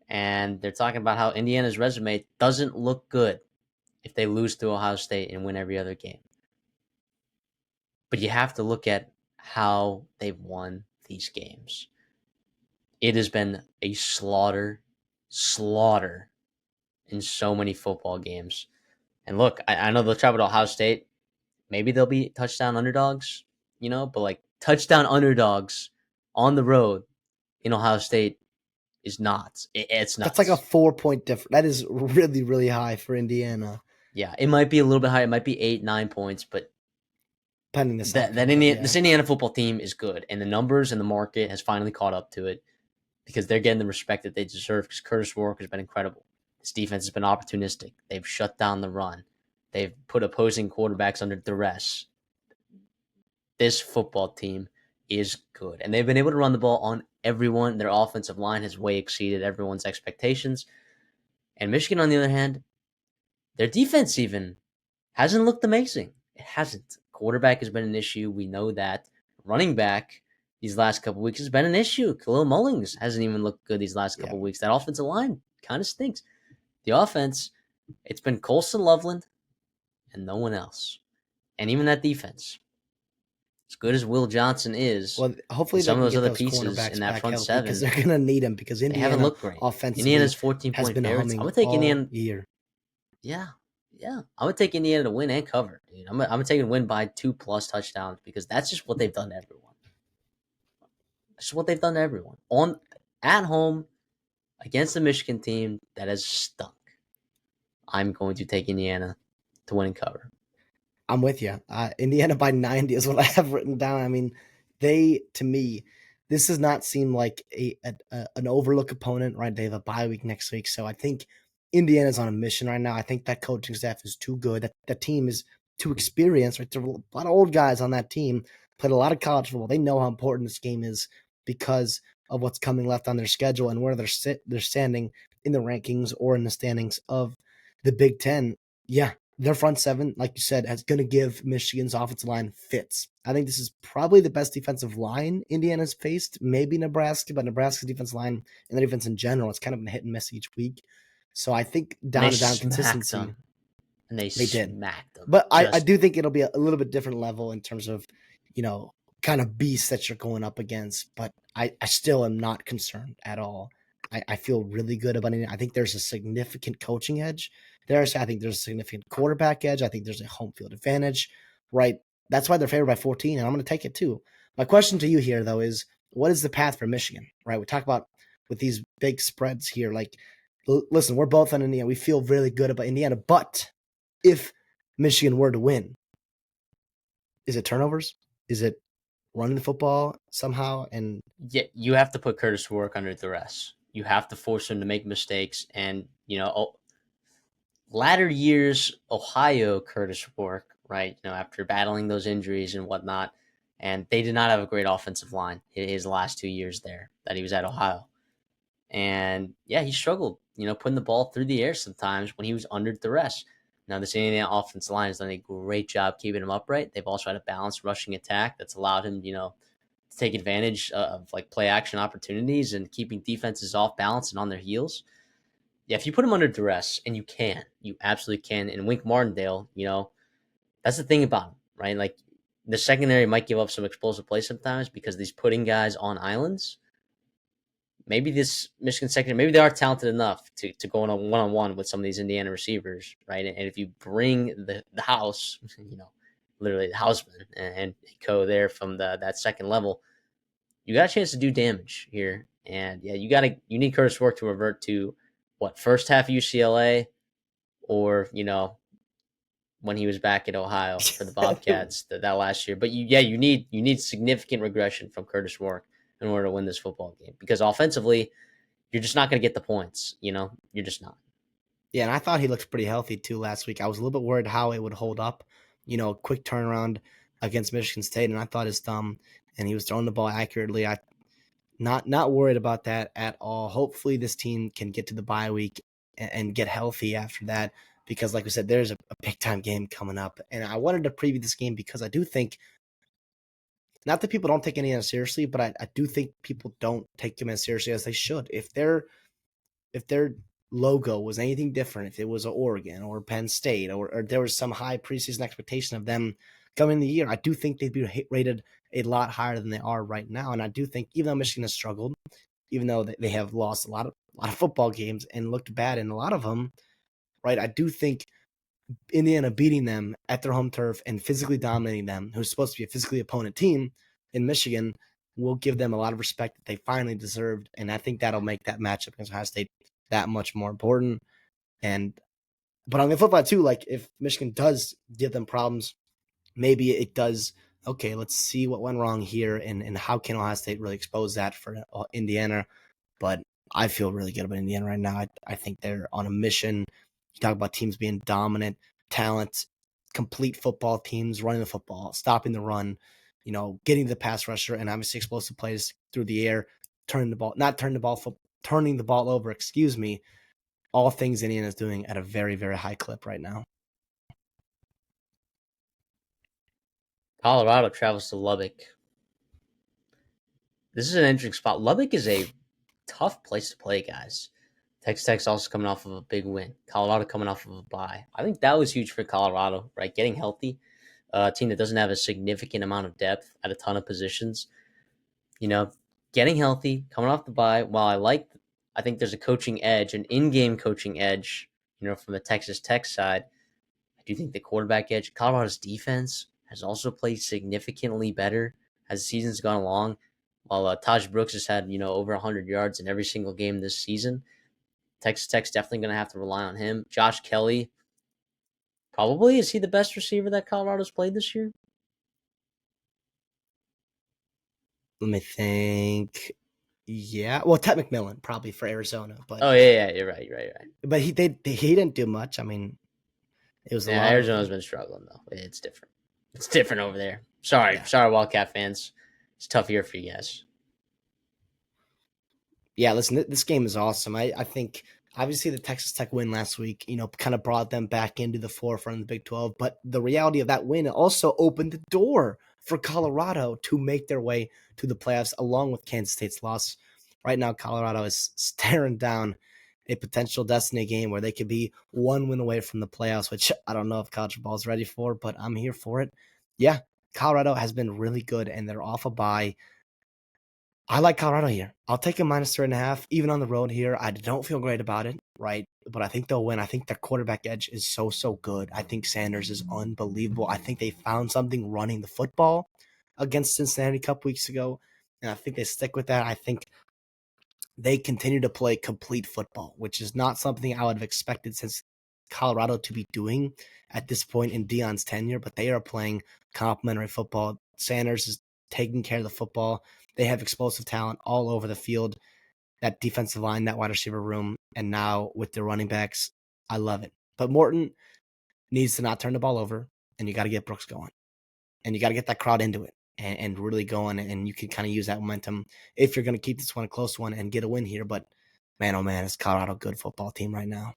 And they're talking about how Indiana's resume doesn't look good if they lose to Ohio State and win every other game. But you have to look at how they've won these games. It has been a slaughter in so many football games. And look, I know they'll travel to Ohio State. Maybe they'll be touchdown underdogs, but like touchdown underdogs on the road in Ohio State is not. It's nuts. That's like a 4-point difference. That is really, really high for Indiana. Yeah, it might be a little bit higher. It might be 8-9 points, but pending this Indiana football team is good, and the numbers and the market has finally caught up to it because they're getting the respect that they deserve because Curtis Rourke has been incredible. This defense has been opportunistic. They've shut down the run. They've put opposing quarterbacks under duress. This football team is good, and they've been able to run the ball on everyone. Their offensive line has way exceeded everyone's expectations. And Michigan, on the other hand, their defense even hasn't looked amazing. It hasn't. Quarterback has been an issue. We know that. Running back these last couple of weeks has been an issue. Khalil Mullings hasn't even looked good these last couple of weeks. That offensive line kind of stinks. The offense, it's been Colson Loveland and no one else. And even that defense, as good as Will Johnson is, well, hopefully some of those other pieces in that front seven, because they're going to need him because Indiana haven't looked great. Offensively Indiana's 14-point favorites. I'm going to take Indiana year. Yeah. I'm going to take Indiana to win and cover, dude. I'm going to take it win by 2+ touchdowns because that's just what they've done to everyone. That's just what they've done to everyone. At home against the Michigan team that has stunk. I'm going to take Indiana to win and cover. I'm with you. Indiana by 90 is what I have written down. I mean, to me, this does not seem like an overlook opponent, right? They have a bye week next week. So I think Indiana's on a mission right now. I think that coaching staff is too good. That team is too experienced, right? There are a lot of old guys on that team, played a lot of college football. They know how important this game is because of what's coming left on their schedule and where they're standing in the rankings or in the standings of the Big Ten. Yeah, their front seven, like you said, is going to give Michigan's offensive line fits. I think this is probably the best defensive line Indiana's faced, maybe Nebraska, but Nebraska's defensive line and the defense in general, it's kind of been hit and miss each week. So I think down to down consistency. Them. And they did. Smacked them. But I do think it'll be a little bit different level in terms of, kind of beasts that you're going up against. But I still am not concerned at all. I feel really good about it. I think there's a significant coaching edge there. I think there's a significant quarterback edge. I think there's a home field advantage, right? That's why they're favored by 14, and I'm going to take it too. My question to you here, though, is what is the path for Michigan, right? We talk about with these big spreads here. Like, listen, we're both on Indiana. We feel really good about Indiana, but if Michigan were to win, is it turnovers? Is it running the football somehow? And yeah, you have to put Curtis Rourke under duress. You have to force him to make mistakes. And, latter years, Ohio Curtis Rourke, right? After battling those injuries and whatnot, And they did not have a great offensive line his last 2 years there that he was at Ohio. And yeah, he struggled, putting the ball through the air sometimes when he was under duress. Now, this Indiana offensive line has done a great job keeping him upright. They've also had a balanced rushing attack that's allowed him, to take advantage of like play action opportunities and keeping defenses off balance and on their heels. Yeah, if you put him under duress, and you absolutely can. And Wink Martindale, that's the thing about him, right? Like the secondary might give up some explosive plays sometimes because he's putting guys on islands. Maybe this Michigan secondary, maybe they are talented enough to go on a one-on-one with some of these Indiana receivers, right? And if you bring the house, literally the houseman and co there from that second level, you got a chance to do damage here. And yeah, you need Curtis Work to revert to what, first half UCLA, or when he was back at Ohio for the Bobcats that last year. But you need significant regression from Curtis Work in order to win this football game, because offensively you're just not going to get the points. You're just not. Yeah, and I thought he looked pretty healthy too last week. I was a little bit worried how it would hold up. Quick turnaround against Michigan State, and I thought his thumb, and he was throwing the ball accurately. I not worried about that at all. Hopefully, this team can get to the bye week and get healthy after that, because, like we said, there's a big time game coming up, and I wanted to preview this game because I do think, not that people don't take Indiana seriously, but I do think people don't take them as seriously as they should. If their logo was anything different, if it was Oregon or Penn State, or there was some high preseason expectation of them coming in the year, I do think they'd be rated a lot higher than they are right now. And I do think, even though Michigan has struggled, even though they have lost a lot of football games and looked bad in a lot of them, right? I do think Indiana beating them at their home turf and physically dominating them, who's supposed to be a physically opponent team in Michigan, will give them a lot of respect that they finally deserved. And I think that'll make that matchup against Ohio State that much more important. And but on the flip side too, like if Michigan does give them problems, maybe it does. Okay, let's see what went wrong here, and how can Ohio State really expose that for Indiana. But I feel really good about Indiana right now. I think they're on a mission. You talk about teams being dominant, talent, complete football teams, running the football, stopping the run, getting the pass rusher, and obviously explosive plays through the air, turning the ball over, excuse me. All things Indiana is doing at a very, very high clip right now. Colorado travels to Lubbock. This is an interesting spot. Lubbock is a tough place to play, guys. Texas Tech's also coming off of a big win. Colorado coming off of a bye. I think that was huge for Colorado, right? Getting healthy. A team that doesn't have a significant amount of depth at a ton of positions. Getting healthy, coming off the bye. While I think there's a coaching edge, an in-game coaching edge, from the Texas Tech side. I do think the quarterback edge, Colorado's defense has also played significantly better as the season's gone along. While Taj Brooks has had, over 100 yards in every single game this season, Texas Tech's definitely going to have to rely on him. Josh Kelly, probably, is he the best receiver that Colorado's played this year? Let me think. Yeah, well, Ted McMillan probably for Arizona, but Oh yeah, you're right. but he didn't do much. I mean, it was a Yeah, lot of Arizona's been struggling though. It's different. It's different over there. Sorry, yeah. Wildcat fans. It's a tough year for you guys. Yeah, listen, this game is awesome. I think obviously the Texas Tech win last week, kind of brought them back into the forefront of the Big 12. But the reality of that win also opened the door for Colorado to make their way to the playoffs, along with Kansas State's loss. Right now, Colorado is staring down a potential destiny game where they could be one win away from the playoffs, which I don't know if college football is ready for, but I'm here for it. Yeah, Colorado has been really good, and they're off a bye. I like Colorado here. I'll take a -3.5, even on the road here. I don't feel great about it, right? But I think they'll win. I think their quarterback edge is so good. I think Sanders is unbelievable. I think they found something running the football against Cincinnati a couple weeks ago, and I think they stick with that. I think they continue to play complete football, which is not something I would have expected since Colorado to be doing at this point in Deion's tenure, but they are playing complementary football. Sanders is taking care of the football. They have explosive talent all over the field, that defensive line, that wide receiver room, and now with their running backs, I love it. But Morton needs to not turn the ball over, and you got to get Brooks going, and you got to get that crowd into it. and really going, and you can kind of use that momentum if you're going to keep this one a close one and get a win here. But man, oh man, is Colorado a good football team right now?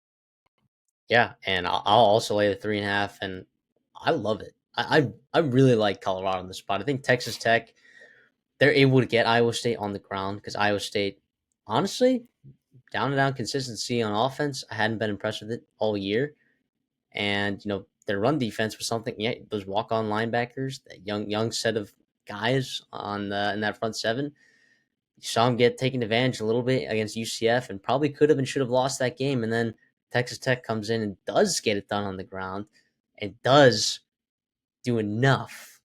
Yeah, and I'll also lay the 3.5, and I love it. I really like Colorado in this spot. I think Texas Tech, they're able to get Iowa State on the ground because Iowa State, honestly, down and down consistency on offense. I hadn't been impressed with it all year, and their run defense was something. Yeah, those walk on linebackers, that young set of guys on in that front seven. You saw them get taken advantage a little bit against UCF, and probably could have and should have lost that game. And then Texas Tech comes in and does get it done on the ground, and does do enough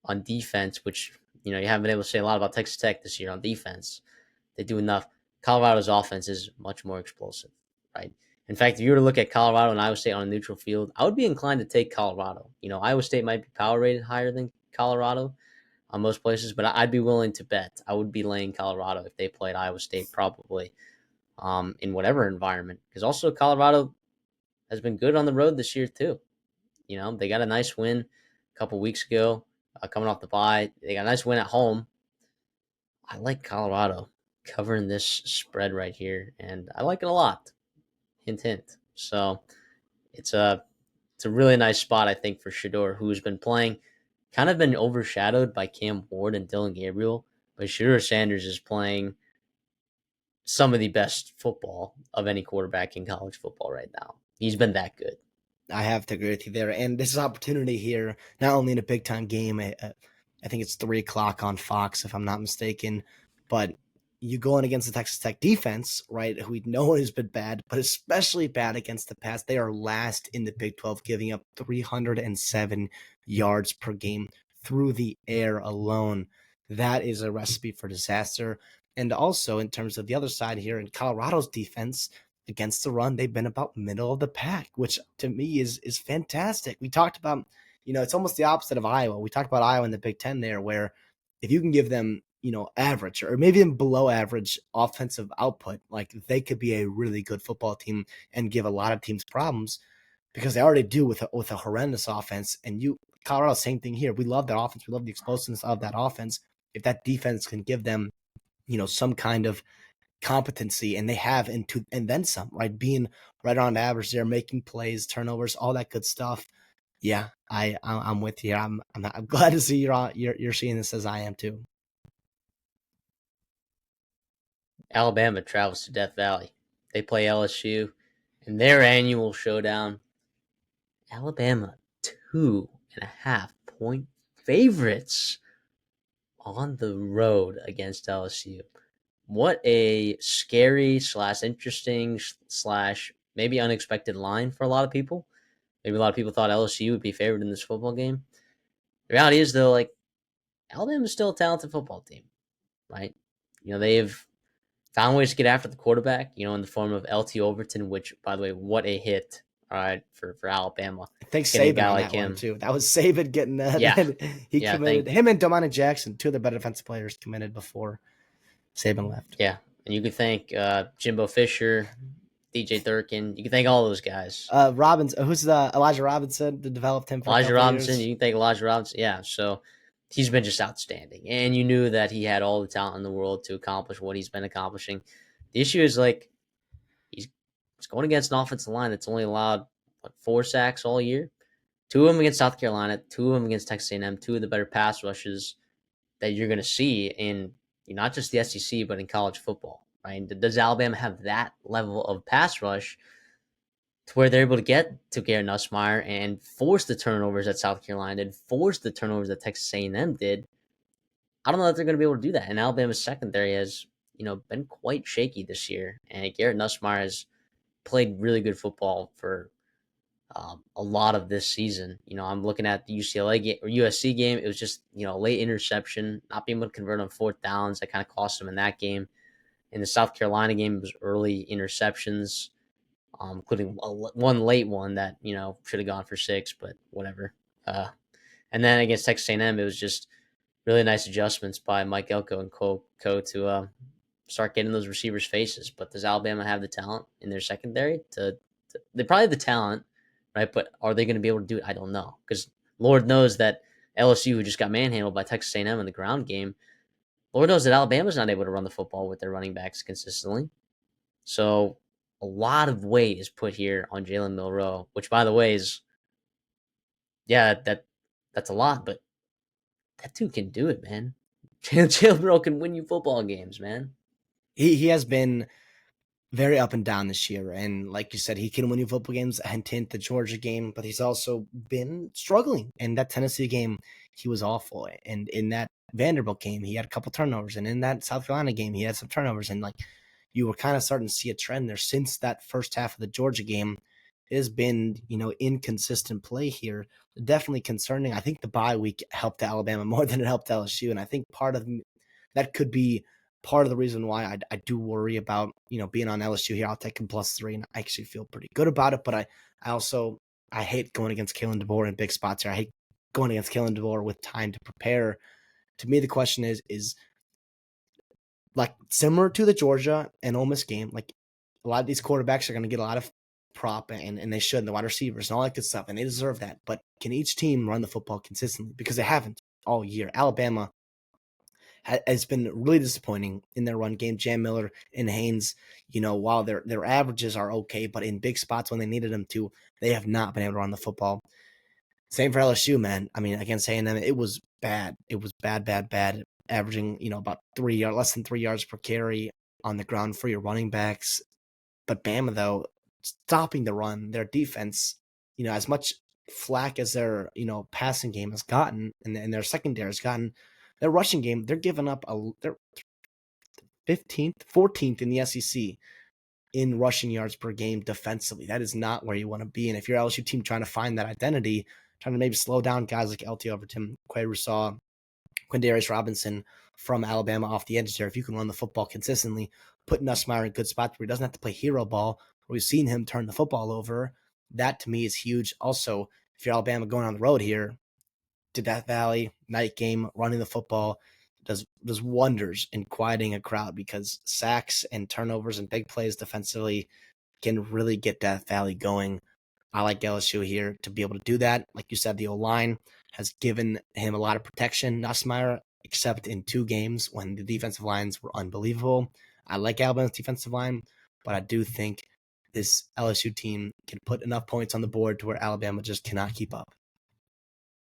on defense, which you haven't been able to say a lot about Texas Tech this year on defense. They do enough. Colorado's offense is much more explosive, right? In fact, if you were to look at Colorado and Iowa State on a neutral field, I would be inclined to take Colorado. Iowa State might be power rated higher than Colorado on most places, but I'd be willing to bet. I would be laying Colorado if they played Iowa State, probably in whatever environment. Because also Colorado has been good on the road this year too. They got a nice win a couple weeks ago, coming off the bye. They got a nice win at home. I like Colorado covering this spread right here, and I like it a lot. Hint, hint. So it's a really nice spot, I think, for Shador, who's been playing, kind of been overshadowed by Cam Ward and Dylan Gabriel, but Shador Sanders is playing some of the best football of any quarterback in college football right now. He's been that good. I have to agree with you there. And this is opportunity here, not only in a big time game. I think it's 3 o'clock on Fox, if I'm not mistaken. But you going against the Texas Tech defense, right? Who we know has been bad, but especially bad against the pass. They are last in the Big 12, giving up 307 yards per game through the air alone. That is a recipe for disaster. And also, in terms of the other side here, in Colorado's defense, against the run, they've been about middle of the pack, which to me is fantastic. We talked about, it's almost the opposite of Iowa. We talked about Iowa in the Big Ten there, where if you can give them, average or maybe even below average offensive output, like they could be a really good football team and give a lot of teams problems because they already do with a horrendous offense. And Colorado, same thing here. We love that offense. We love the explosiveness of that offense. If that defense can give them, some kind of competency, and they have, and then some, right? Being right on average there, making plays, turnovers, all that good stuff. Yeah, I'm with you. I'm glad to see you're seeing this as I am too. Alabama travels to Death Valley. They play LSU in their annual showdown. Alabama 2.5 point favorites on the road against LSU. What a scary slash interesting slash maybe unexpected line for a lot of people. Maybe a lot of people thought LSU would be favored in this football game. The reality is, though, like Alabama's still a talented football team, right? They've found ways to get after the quarterback, in the form of LT Overton, which, by the way, what a hit, all right, for Alabama. Thanks Getting a Saban guy on like that one him. too. That was Saban getting that. Yeah. He Yeah, committed. Him and Domani Jackson, two of the better defensive players, committed before Saban left. Yeah. And you could thank Jimbo Fisher, DJ Durkin. You can thank all those guys. Who's the Elijah Robinson that developed him for a Elijah couple of Robinson, years? you can thank Elijah Robinson. Yeah, so he's been just outstanding. And you knew that he had all the talent in the world to accomplish what he's been accomplishing. The issue is like he's going against an offensive line that's only allowed 4 sacks all year. 2 of them against South Carolina, 2 of them against Texas A&M, 2 of the better pass rushes that you're going to see in not just the SEC but in college football. Right? Does Alabama have that level of pass rush to where they're able to get to Garrett Nussmeier and force the turnovers that South Carolina did, force the turnovers that Texas A&M did? I don't know that they're going to be able to do that. And Alabama's secondary has, been quite shaky this year. And Garrett Nussmeier has played really good football for a lot of this season. I'm looking at the UCLA game or USC game. It was just, late interception, not being able to convert on fourth downs. That kind of cost them in that game. In the South Carolina game, it was early interceptions, including one late one that, should have gone for 6, but whatever. And then against Texas A&M, it was just really nice adjustments by Mike Elko and Co to start getting those receivers' faces. But does Alabama have the talent in their secondary they probably have the talent, right? But are they going to be able to do it? I don't know, because Lord knows that LSU, who just got manhandled by Texas A&M in the ground game. Lord knows that Alabama's not able to run the football with their running backs consistently. So a lot of weight is put here on Jalen Milroe, which, by the way, is yeah, that's a lot, but that dude can do it, man. Jalen Milroe can win you football games, man. He has been very up and down this year. And like you said, he can win you football games. Hint, hint, the Georgia game, but he's also been struggling. In that Tennessee game, he was awful. And in that Vanderbilt game, he had a couple turnovers. And in that South Carolina game, he had some turnovers. And like you were kind of starting to see a trend there since that first half of the Georgia game. It has been, inconsistent play here. Definitely concerning. I think the bye week helped Alabama more than it helped LSU. And I think part of that could be part of the reason why I do worry about, being on LSU here. I'll take him +3, and I actually feel pretty good about it. But I also I hate going against Kalen DeBoer in big spots here. I hate going against Kalen DeBoer with time to prepare. To me, the question is like similar to the Georgia and Ole Miss game. Like a lot of these quarterbacks are going to get a lot of prop, and they should, and the wide receivers and all that good stuff, and they deserve that. But can each team run the football consistently? Because they haven't all year. Alabama has been really disappointing in their run game. Jam Miller and Haynes, while their averages are okay, but in big spots when they needed them to, they have not been able to run the football. Same for LSU, man. I mean, against A&M, it was bad. It was bad, bad, bad. Averaging, about less than 3 yards per carry on the ground for your running backs. But Bama, though, stopping the run, their defense, as much flack as their, passing game has gotten and their secondary has gotten, their rushing game, they're giving up they're 15th, 14th in the SEC in rushing yards per game defensively. That is not where you want to be. And if you're LSU team trying to find that identity, trying to maybe slow down guys like LT Overton, Quay Rousseau, Quindarius Robinson from Alabama off the edge there, if you can run the football consistently, put Nussmeier in good spots where he doesn't have to play hero ball, where we've seen him turn the football over, that to me is huge. Also, if you're Alabama going on the road here, to Death Valley, night game, running the football does wonders in quieting a crowd, because sacks and turnovers and big plays defensively can really get Death Valley going. I like LSU here to be able to do that. Like you said, the O-line has given him a lot of protection, Nussmeier, except in 2 games when the defensive lines were unbelievable. I like Alabama's defensive line, but I do think this LSU team can put enough points on the board to where Alabama just cannot keep up.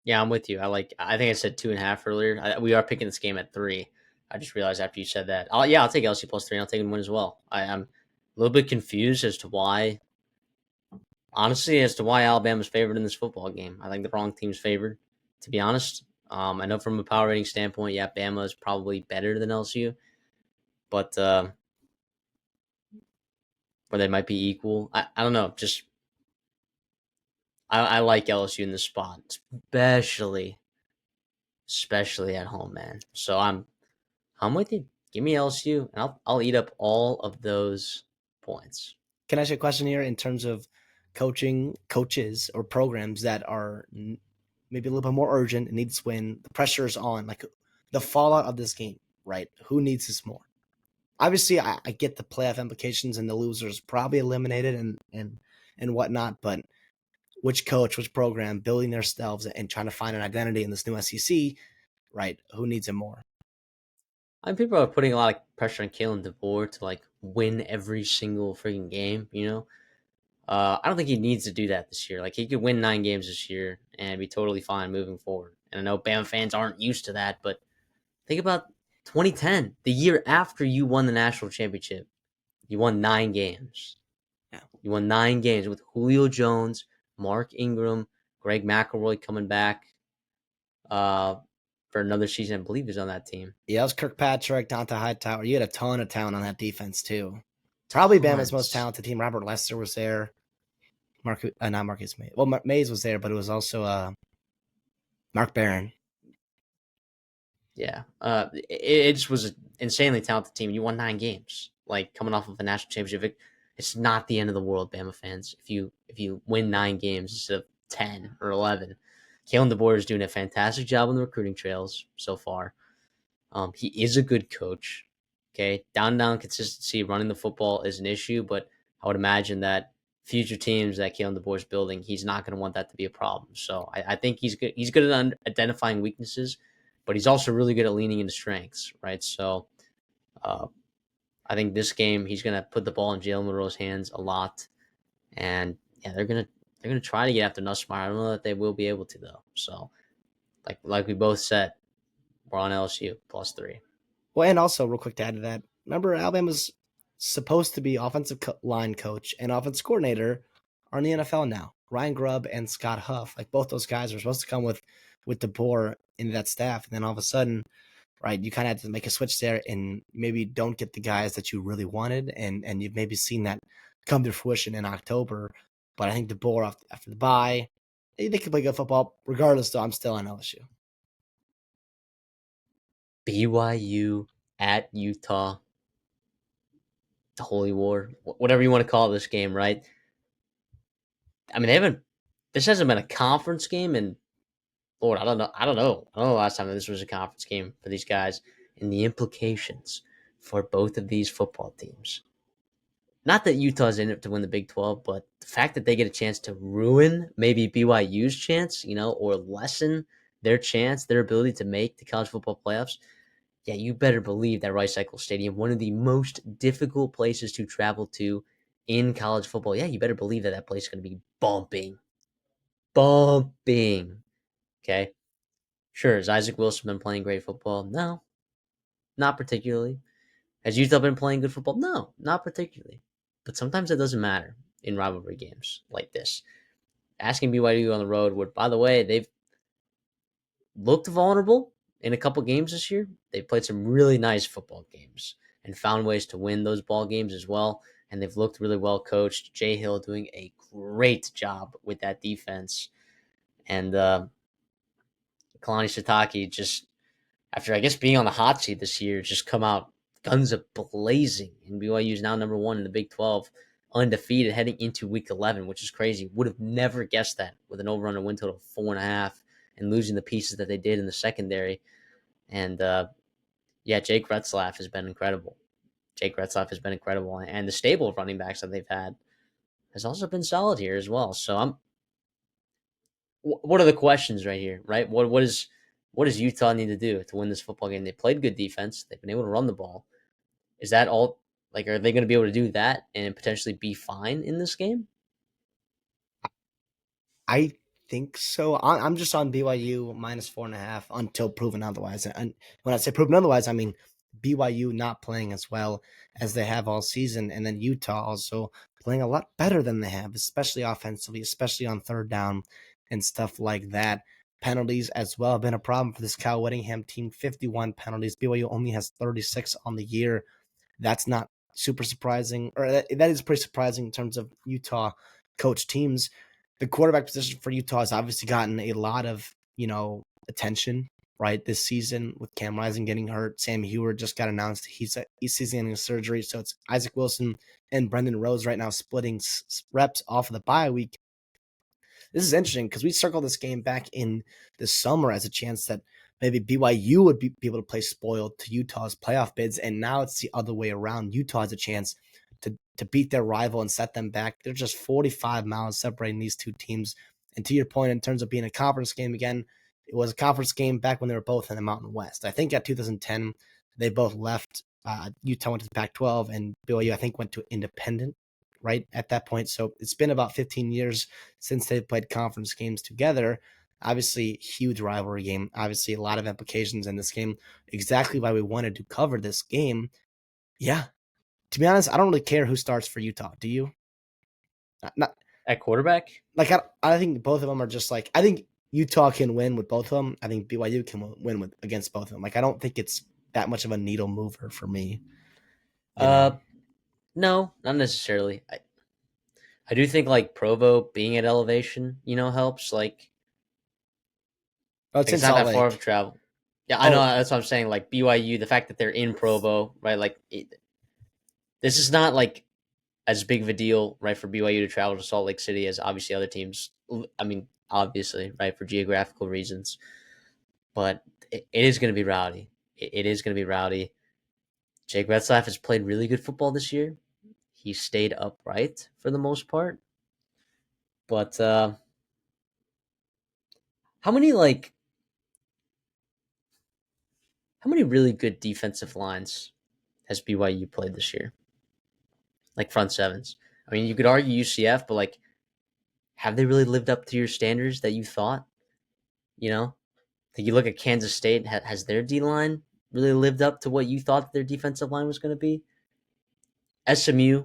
Yeah, I'm with you. I think I said 2.5 earlier. We are picking this game at 3. I just realized after you said that. I'll take LSU +3. I'll take them win as well. I'm a little bit confused as to why. Honestly, as to why Alabama's favored in this football game. I think the wrong team's favored, to be honest. I know from a power rating standpoint, yeah, Bama is probably better than LSU, but where they might be equal. I don't know. Just I like LSU in this spot, especially at home, man. So I'm with you. Give me LSU, and I'll eat up all of those points. Can I ask you a question here in terms of coaches, or programs that are maybe a little bit more urgent and need this win? The pressure is on, like the fallout of this game, right? Who needs this more? Obviously, I get the playoff implications and the losers probably eliminated and whatnot, but which coach, which program building themselves and trying to find an identity in this new SEC, right? Who needs it more? I mean, people are putting a lot of pressure on Kalen DeBoer to like win every single freaking game. I don't think he needs to do that this year. Like he could win 9 games this year and be totally fine moving forward. And I know Bama fans aren't used to that, but think about 2010, the year after you won the national championship. You won 9 games. Yeah. You won 9 games with Julio Jones, Mark Ingram, Greg McElroy coming back uh, for another season. I believe he's on that team. Yeah, it was Kirkpatrick, Dante Hightower. You had a ton of talent on that defense too. Probably Bama's most Tons. talented team. Robert Lester was there. Not Marcus Mays. Well, Mays was there, but it was also Mark Barron. Yeah. It just was an insanely talented team. You won 9 games. Like coming off of a national championship, it's not the end of the world, Bama fans. If you win 9 games instead of 10 or 11, Kalen DeBoer is doing a fantastic job on the recruiting trails so far. He is a good coach. Okay, down consistency running the football is an issue, but I would imagine that future teams that Kalen DeBoer's building, he's not going to want that to be a problem. So I think he's good. He's good at identifying weaknesses, but he's also really good at leaning into strengths, right? So uh, I think this game he's going to put the ball in Jalen Monroe's hands a lot, and yeah, they're gonna try to get after Nussmeier. I don't know that they will be able to though. So like we both said, we're on LSU +3. Well, and also real quick to add to that, remember Alabama's supposed to be offensive line coach and offensive coordinator are in the NFL now. Ryan Grubb and Scott Huff, like both those guys, are supposed to come with DeBoer into that staff, and then all of a sudden, right, you kind of have to make a switch there, and maybe don't get the guys that you really wanted, and you've maybe seen that come to fruition in October. But I think DeBoer after the bye, they can play good football. Regardless, though, I'm still on LSU. BYU at Utah, the Holy War, whatever you want to call this game, right? I mean, they haven't. This hasn't been a conference game, and Lord, I don't know. I don't know the last time that this was a conference game for these guys, and the implications for both of these football teams. Not that Utah's in it to win the Big 12, but the fact that they get a chance to ruin maybe BYU's chance, or lessen their chance, their ability to make the college football playoffs. Yeah, you better believe that Rice Eccles Stadium, one of the most difficult places to travel to in college football. Yeah, you better believe that that place is going to be bumping, bumping. Okay, sure. Has Isaac Wilson been playing great football? No, not particularly. Has Utah been playing good football? No, not particularly. But sometimes it doesn't matter in rivalry games like this. Asking BYU on the road, where, by the way, they've looked vulnerable in a couple games this year. They played some really nice football games and found ways to win those ball games as well. And they've looked really well coached. Jay Hill doing a great job with that defense. And Kalani Sitake just, after I guess being on the hot seat this year, just come out guns a blazing. And BYU is now number one in the Big 12, undefeated heading into week 11, which is crazy. Would have never guessed that with an over under win total of 4.5 and losing the pieces that they did in the secondary. And yeah, Jake Retzlaff has been incredible. Jake Retzlaff has been incredible. And the stable of running backs that they've had has also been solid here as well. So what are the questions right here, right? What does Utah need to do to win this football game? They played good defense. They've been able to run the ball. Is that all? Like, are they going to be able to do that and potentially be fine in this game? I think so. I'm just on BYU -4.5 until proven otherwise. And when I say proven otherwise, I mean BYU not playing as well as they have all season, and then Utah also playing a lot better than they have, especially offensively, especially on third down and stuff like that. Penalties as well have been a problem for this Kyle Whittingham team. 51 penalties. BYU only has 36 on the year. That's not super surprising, or that is pretty surprising in terms of Utah coach teams. The quarterback position for Utah has obviously gotten a lot of, attention, right, this season with Cam Rising getting hurt. Sam Heward just got announced he's getting a surgery. So it's Isaac Wilson and Brendan Rose right now splitting reps off of the bye week. This is interesting because we circled this game back in the summer as a chance that maybe BYU would be able to play spoiled to Utah's playoff bids, and now it's the other way around. Utah has a chance to beat their rival and set them back. They're just 45 miles separating these two teams. And to your point, in terms of being a conference game again, it was a conference game back when they were both in the Mountain West. I think at 2010, they both left. Utah went to the Pac-12, and BYU, I think, went to independent right at that point. So it's been about 15 years since they've played conference games together. Obviously, huge rivalry game. Obviously, a lot of implications in this game. Exactly why we wanted to cover this game. Yeah, to be honest, I don't really care who starts for Utah. Do you? Not At quarterback? like I think both of them are just like I think Utah can win with both of them. I think BYU can win with against both of them. Like I don't think it's that much of a needle mover for me. You know. Uh, no, not necessarily. I do think like Provo being at elevation, helps. Oh, it's Like in it's not Salt that far of a Lake. travel. Yeah, I know. Oh, That's what I'm saying. Like BYU, the fact that they're in Provo, right? This is not like as big of a deal, right, for BYU to travel to Salt Lake City as obviously other teams. I mean, obviously, right, for geographical reasons, but it is going to be rowdy. It is going to be rowdy. Jake Retzlaff has played really good football this year. He stayed upright for the most part. But how many like how many really good defensive lines has BYU played this year? Like front sevens. I mean, you could argue UCF, but like, have they really lived up to your standards that you thought? You know, like you look at Kansas State, has their D line really lived up to what you thought their defensive line was going to be? SMU,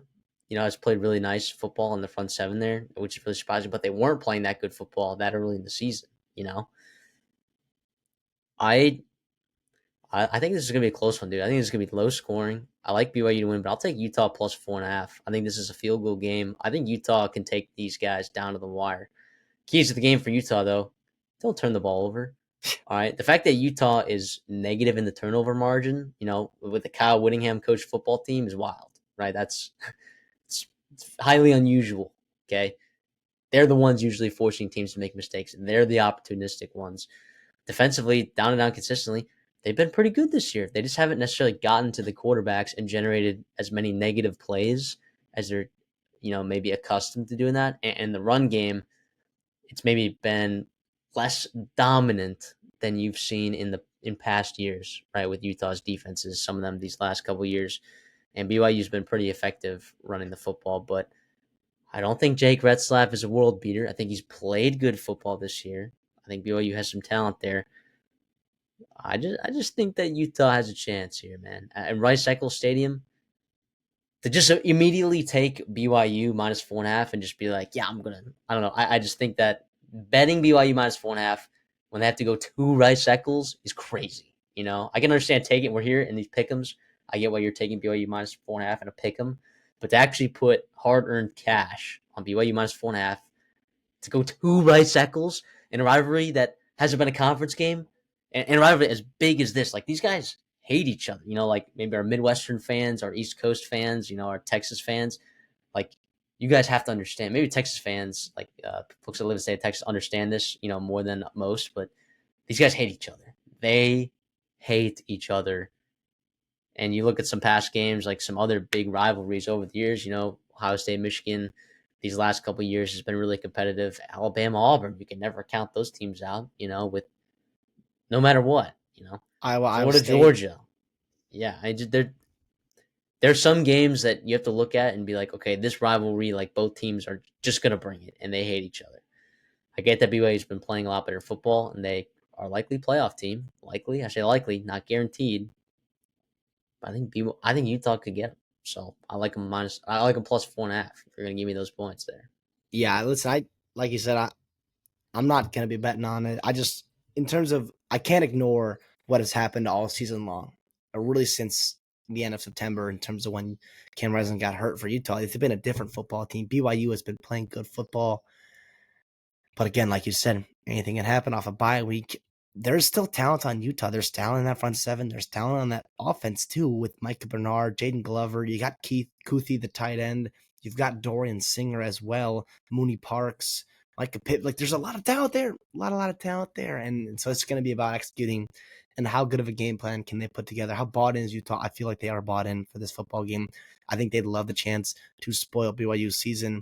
has played really nice football in the front seven there, which is really surprising. But they weren't playing that good football that early in the season. You know, I I think this is gonna be a close one, dude. I think this is gonna be low scoring. I like BYU to win, but I'll take Utah plus 4.5. I think this is a field goal game. I think Utah can take these guys down to the wire. Keys to the game for Utah, though, don't turn the ball over. All right. The fact that Utah is negative in the turnover margin, with the Kyle Whittingham coach football team is wild, right? It's highly unusual. Okay. They're the ones usually forcing teams to make mistakes, and they're the opportunistic ones. Defensively, down and down consistently, they've been pretty good this year. They just haven't necessarily gotten to the quarterbacks and generated as many negative plays as they're, maybe accustomed to doing that. And the run game, it's maybe been less dominant than you've seen in past years, right? With Utah's defenses, some of them these last couple of years, and BYU's been pretty effective running the football. But I don't think Jake Retzlaff is a world beater. I think he's played good football this year. I think BYU has some talent there. I just think that Utah has a chance here, man. At Rice Eccles Stadium, to just immediately take BYU minus 4.5 and just be like, yeah, I don't know. I just think that betting BYU minus 4.5 when they have to go to Rice Eccles is crazy. I can understand taking. We're here in these pick'ems. I get why you're taking BYU minus 4.5 and a pick'em, but to actually put hard earned cash on BYU minus 4.5 to go to Rice Eccles in a rivalry that hasn't been a conference game and a rivalry as big as this. Like these guys hate each other. Like maybe our Midwestern fans, our East Coast fans, our Texas fans. Like you guys have to understand. Maybe Texas fans, like folks that live in the state of Texas, understand this, more than most. But these guys hate each other. They hate each other. And you look at some past games, like some other big rivalries over the years. Ohio State, Michigan. These last couple of years has been really competitive. Alabama, Auburn, you can never count those teams out. With no matter what. Iowa Florida, State. Georgia. Yeah, there's some games that you have to look at and be like, okay, this rivalry, like both teams are just gonna bring it, and they hate each other. I get that BYU's been playing a lot better football, and they are likely playoff team. Likely, I say likely, not guaranteed. But I think Utah could get them. So I like them minus. I like them plus 4.5. If you're gonna give me those points there. Yeah, listen, I like you said, I'm not gonna be betting on it. In terms of, I can't ignore what has happened all season long, or really since the end of September. In terms of when Cam Rising got hurt for Utah, it's been a different football team. BYU has been playing good football, but again, like you said, anything can happen off a bye week. There's still talent on Utah. There's talent in that front seven. There's talent on that offense too, with Micah Bernard, Jaden Glover. You got Keith Kuthi, the tight end. You've got Dorian Singer as well, Mooney Parks, Micah Pitt. Like there's a lot of talent there, a lot of talent there, and so it's going to be about executing and how good of a game plan can they put together. How bought in is Utah? I feel like they are bought in for this football game. I think they'd love the chance to spoil BYU's season.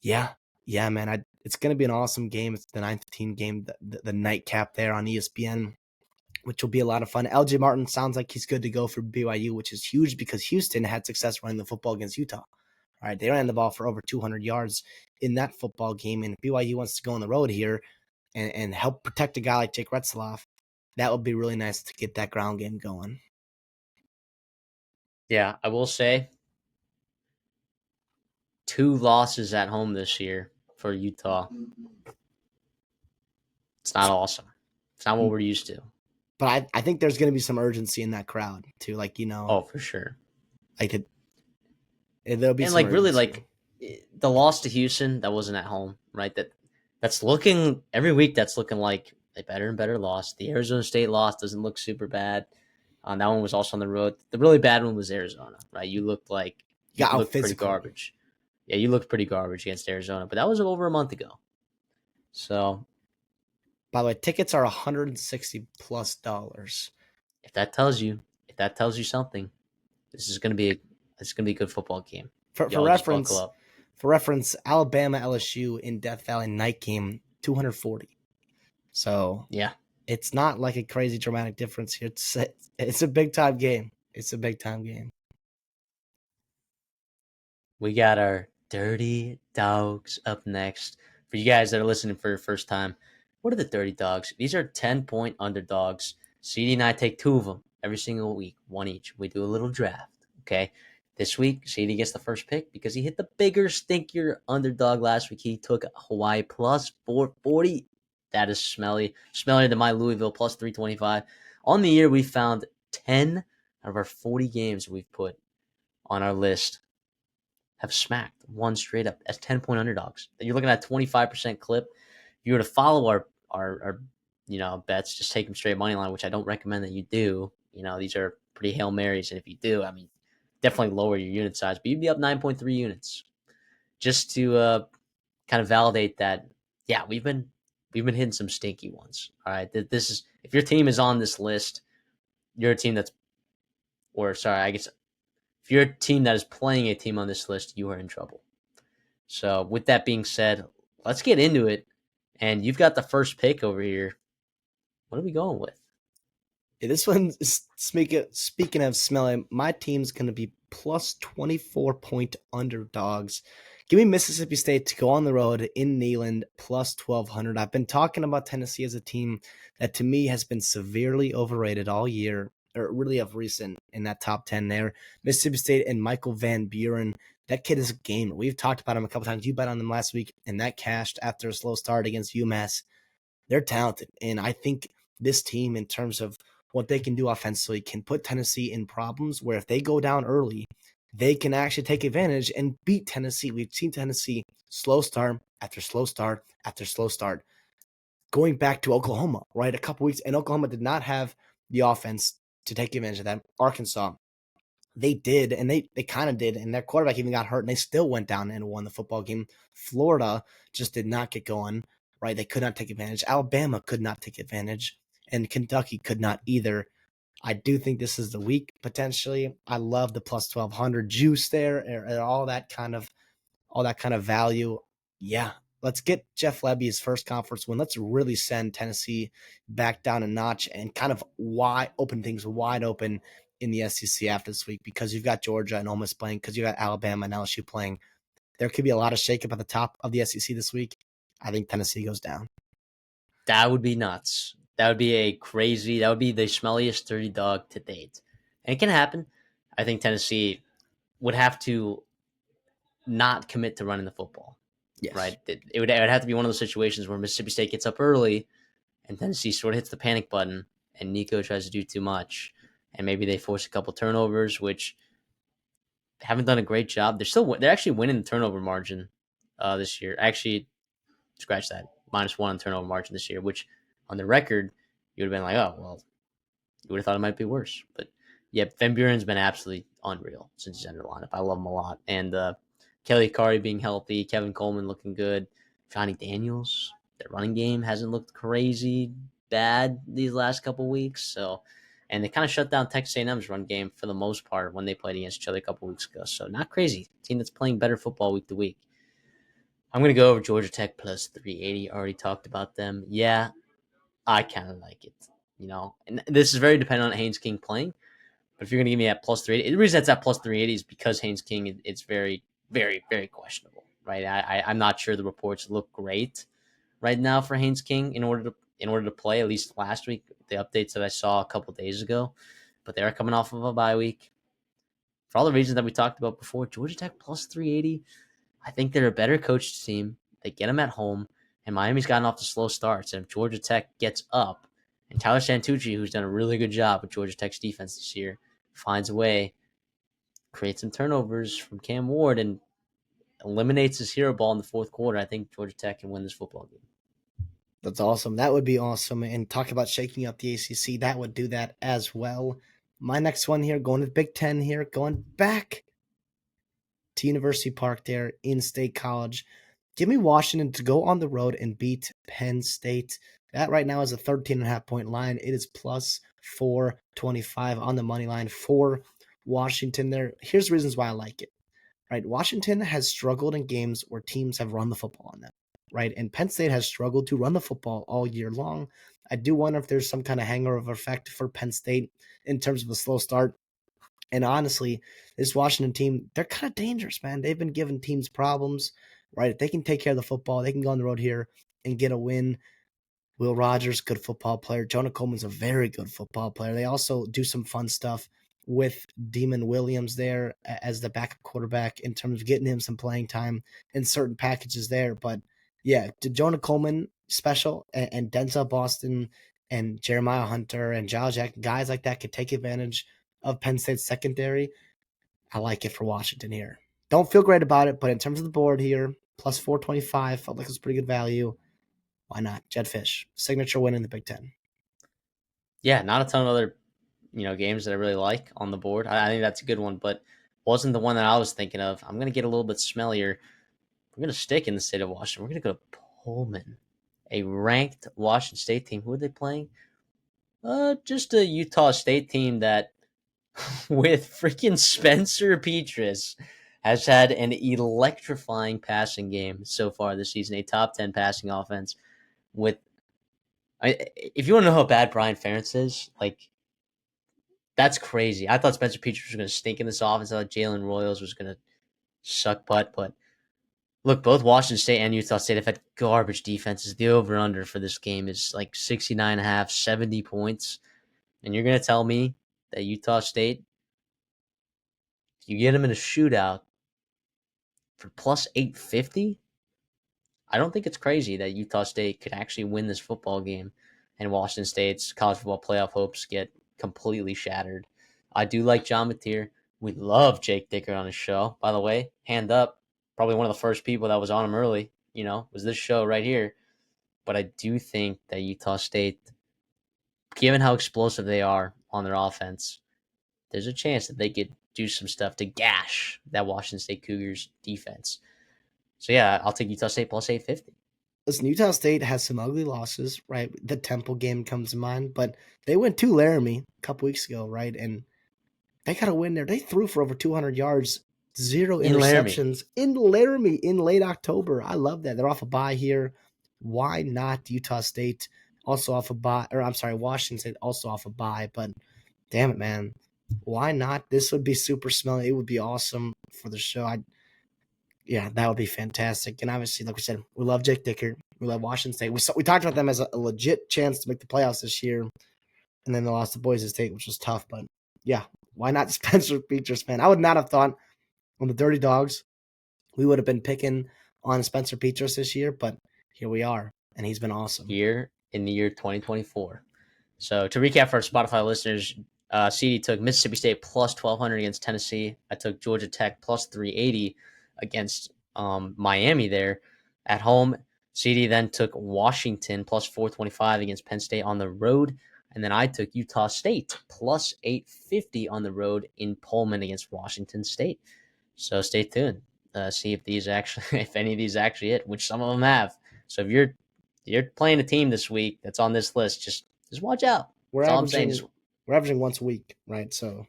Yeah, yeah, man. It's going to be an awesome game. It's the 9:15 game, the nightcap there on ESPN, which will be a lot of fun. LJ Martin sounds like he's good to go for BYU, which is huge because Houston had success running the football against Utah. All right, they ran the ball for over 200 yards in that football game, and if BYU wants to go on the road here and help protect a guy like Jake Retzlaff, that would be really nice to get that ground game going. Yeah, I will say 2 losses at home this year for Utah. It's not awesome. It's not what we're used to. But I think there's going to be some urgency in that crowd too. Like, Oh, for sure. like there'll be And some like really urgency. the loss to Houston that wasn't at home, right? That's looking every week. That's looking like a better and better loss. The Arizona State loss doesn't look super bad. That one was also on the road. The really bad one was Arizona, right? You You got out looked pretty physical. garbage. Yeah, you looked pretty garbage against Arizona, but that was over a month ago. So By the way, tickets are $160+. if that tells you something, this is gonna be a good football game. For Y'all just buckle reference, up. For reference, Alabama LSU in Death Valley night game, 240. So Yeah, it's not like a crazy dramatic difference here. It's a big time game. It's a big time game. we got our Dirty Dogs up next. For you guys that are listening for your first time, what are the Dirty Dogs? These are 10-point underdogs. CD and I take two of them every single week, one each. We do a little draft. Okay. This week, CD gets the first pick because he hit the bigger, stinkier underdog last week. He took Hawaii plus 440. That is smelly. Smellier than my Louisville plus 325. On the year, we found 10 out of our 40 games we've put on our list have smacked one straight up as 10-point underdogs. You're looking at a 25% clip. If you were to follow our bets, just take them straight money line, which I don't recommend that you do. These are pretty Hail Marys. And if you do, I mean, definitely lower your unit size, but you'd be up 9.3 units just to kind of validate that. Yeah, we've been hitting some stinky ones. All right. This is, if your team is on this list, you're a team that's, or sorry, I guess if you're a team that is playing a team on this list, you are in trouble. So, with that being said, let's get into it. And you've got the first pick over here. What are we going with? Yeah, this one, speaking of smelling, my team's going to be plus 24-point underdogs. Give me Mississippi State to go on the road in Neyland plus 1,200. I've been talking about Tennessee as a team that to me has been severely overrated all year, or really of recent in that top 10 there. Mississippi State and Michael Van Buren. That kid is a gamer. We've talked about him a couple times. You bet on them last week, and that cashed after a slow start against UMass. They're talented. And I think this team, in terms of what they can do offensively, can put Tennessee in problems where if they go down early, they can actually take advantage and beat Tennessee. We've seen Tennessee slow start after slow start after slow start. Going back to Oklahoma, right? A couple weeks, and Oklahoma did not have the offense to take advantage of that. Arkansas, they did, and they kind of did, and their quarterback even got hurt, and they still went down and won the football game. Florida just did not get going, right? They could not take advantage. Alabama could not take advantage, and Kentucky could not either. I do think this is the week potentially. I love the plus 1,200 juice there, and all that kind of value. Yeah, let's get Jeff Lebby's first conference win. Let's really send Tennessee back down a notch and kind of open things wide open in the SEC after this week, because you've got Georgia and Ole Miss playing, because you got Alabama and LSU playing. There could be a lot of shakeup at the top of the SEC this week. I think Tennessee goes down. That would be nuts. That would be that would be the smelliest dirty dog to date. And it can happen. I think Tennessee would have to not commit to running the football, Yes. right? It would have to be one of those situations where Mississippi State gets up early and Tennessee sort of hits the panic button and Nico tries to do too much. And maybe they force a couple turnovers, which haven't done a great job. They're actually winning the turnover margin this year. Actually, scratch that, -1 on turnover margin this year, which on the record you would have been like, oh well, you would have thought it might be worse. But yeah, Van Buren's been absolutely unreal since he's entered the lineup. I love him a lot. And Kelly Akari being healthy, Kevin Coleman looking good, Johnny Daniels, their running game hasn't looked crazy bad these last couple weeks. So, and they kind of shut down Texas A&M's run game for the most part when they played against each other a couple weeks ago. So not crazy. Team that's playing better football week to week. I'm going to go over Georgia Tech plus 380. Already talked about them. Yeah, I kind of like it. And this is very dependent on Haynes King playing. But if you're going to give me at plus 380, the reason that's at plus 380 is because Haynes King, it's very, very, very questionable, right? I'm not sure the reports look great right now for Haynes King in order to play. At least last week, the updates that I saw a couple days ago, but they're coming off of a bye week. For all the reasons that we talked about before, Georgia Tech plus 380. I think they're a better coached team. They get them at home, and Miami's gotten off to slow starts. And if Georgia Tech gets up, and Tyler Santucci, who's done a really good job with Georgia Tech's defense this year, finds a way, creates some turnovers from Cam Ward, and eliminates his hero ball in the fourth quarter, I think Georgia Tech can win this football game. That's awesome. That would be awesome. And talk about shaking up the ACC, that would do that as well. My next one here, going to the Big Ten here, going back to University Park there in State College. Give me Washington to go on the road and beat Penn State. That right now is a 13.5-point line. It is plus 425 on the money line for Washington there. Here's the reasons why I like it. right? Washington has struggled in games where teams have run the football on them, right? And Penn State has struggled to run the football all year long. I do wonder if there's some kind of hangover effect for Penn State in terms of a slow start. And honestly, this Washington team, they're kind of dangerous, man. They've been giving teams problems, right? If they can take care of the football, they can go on the road here and get a win. Will Rogers, good football player. Jonah Coleman's a very good football player. They also do some fun stuff with Demon Williams there as the backup quarterback in terms of getting him some playing time in certain packages there. But yeah, Jonah Coleman special and Denzel Boston and Jeremiah Hunter and Giles Jack, guys like that could take advantage of Penn State's secondary. I like it for Washington here. Don't feel great about it, but in terms of the board here, plus 425 felt like it was pretty good value. Why not? Jed Fish, signature win in the Big Ten. Yeah, not a ton of other games that I really like on the board. I think that's a good one, but wasn't the one that I was thinking of. I'm gonna get a little bit smellier. We're gonna stick in the state of Washington. We're gonna go to Pullman, a ranked Washington State team. Who are they playing? Just a Utah State team that, with freaking Spencer Petras, has had an electrifying passing game so far this season. A top 10 passing offense. If you want to know how bad Brian Ferentz is, like, that's crazy. I thought Spencer Petras was going to stink in this offense. I thought Jalen Royals was going to suck butt. But look, both Washington State and Utah State have had garbage defenses. The over-under for this game is like 69.5, 70 points. And you're going to tell me that Utah State, you get them in a shootout for plus 850? I don't think it's crazy that Utah State could actually win this football game and Washington State's college football playoff hopes get completely shattered. I do like John Mateer. We love Jake Dicker on his show. By the way, hand up, probably one of the first people that was on him early, was this show right here. But I do think that Utah State, given how explosive they are on their offense, there's a chance that they could do some stuff to gash that Washington State Cougars defense. So yeah, I'll take Utah State plus 850. Listen, Utah State has some ugly losses, right? The Temple game comes to mind, but they went to Laramie a couple weeks ago, right? And they got a win there. They threw for over 200 yards, zero In Laramie. interceptions in Laramie in late October. I love that. They're off a bye here. Why not Utah State also off a bye? Or I'm sorry, Washington State also off a bye. But damn it, man. Why not? This would be super smelly. It would be awesome for the show. Yeah, that would be fantastic. And obviously, like we said, we love Jake Dicker. We love Washington State. We talked about them as a legit chance to make the playoffs this year. And then they lost to Boise State, which was tough. But yeah, why not Spencer Petras, man? I would not have thought on the Dirty Dogs we would have been picking on Spencer Petras this year, but here we are, and he's been awesome. Here in the year 2024. So to recap for our Spotify listeners, CD took Mississippi State plus 1,200 against Tennessee. I took Georgia Tech plus 380 against Miami there at home. CD then took Washington plus 425 against Penn State on the road. And then I took Utah State plus 850 on the road in Pullman against Washington State. So stay tuned. See if if any of these actually hit, which some of them have. So if you're playing a team this week that's on this list, just watch out. We're That's all I'm averaging saying. we're averaging once a week, right? So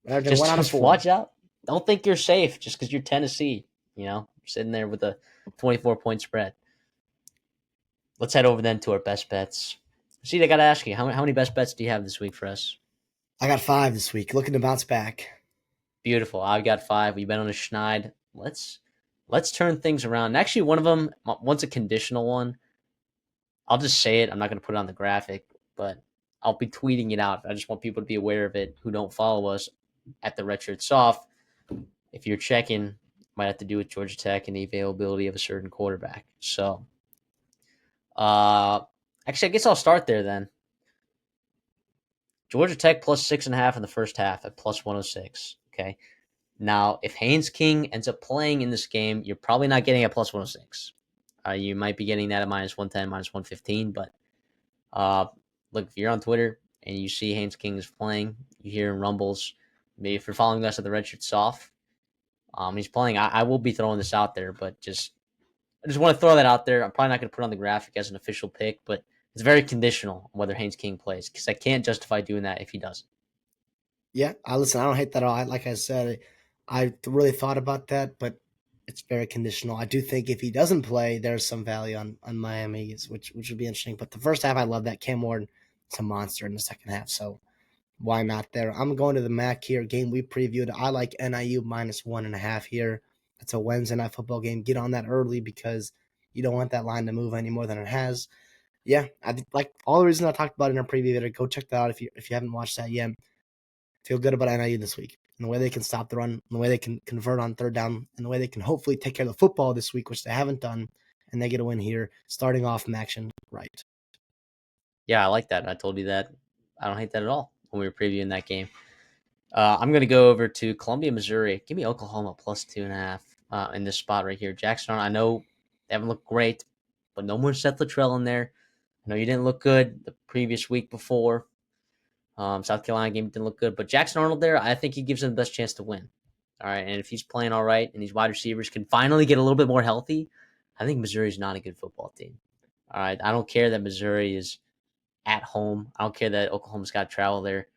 we're averaging one out of Just four. watch out. Don't think you're safe just because you're Tennessee. Sitting there with a 24-point spread. Let's head over then to our best bets. See, I got to ask you, how many best bets do you have this week for us? I got 5 this week, looking to bounce back. Beautiful. I've got 5. We've been on a schneid. Let's turn things around. Actually, one of them, one's a conditional one. I'll just say it. I'm not going to put it on the graphic, but I'll be tweeting it out. I just want people to be aware of it who don't follow us at the Redshirt Soft. If you're checking, might have to do with Georgia Tech and the availability of a certain quarterback. So, actually, I guess I'll start there then. Georgia Tech plus 6.5 in the first half at plus 106. Okay. Now, if Haynes King ends up playing in this game, you're probably not getting a plus 106. You might be getting that at minus 110, minus 115. But look, if you're on Twitter and you see Haynes King is playing, you hear rumbles. Maybe if you're following us at the Redshirt Soft, he's playing. I will be throwing this out there, but I just want to throw that out there. I'm probably not going to put it on the graphic as an official pick, but it's very conditional on whether Haynes King plays because I can't justify doing that if he doesn't. Yeah, I listen. I don't hate that at all. Like I said, I really thought about that, but it's very conditional. I do think if he doesn't play, there's some value on Miami, which would be interesting. But the first half, I love that Cam Ward is a monster in the second half, so why not there? I'm going to the MAC here. Game we previewed. I like NIU minus 1.5 here. It's a Wednesday night football game. Get on that early because you don't want that line to move any more than it has. Yeah, I think like all the reasons I talked about in our preview video. Go check that out if you haven't watched that yet. Feel good about NIU this week and the way they can stop the run, and the way they can convert on third down, and the way they can hopefully take care of the football this week, which they haven't done, and they get a win here, starting off from action right. Yeah, I like that. I told you that. I don't hate that at all when we were previewing that game. I'm going to go over to Columbia, Missouri. Give me Oklahoma plus 2.5 in this spot right here. Jackson, I know they haven't looked great, but no more Seth Luttrell in there. I know you didn't look good the previous week before. South Carolina game didn't look good, but Jackson Arnold there, I think he gives them the best chance to win. All right, and if he's playing all right and these wide receivers can finally get a little bit more healthy, I think Missouri's not a good football team. All right, I don't care that Missouri is at home. I don't care that Oklahoma's got to travel there.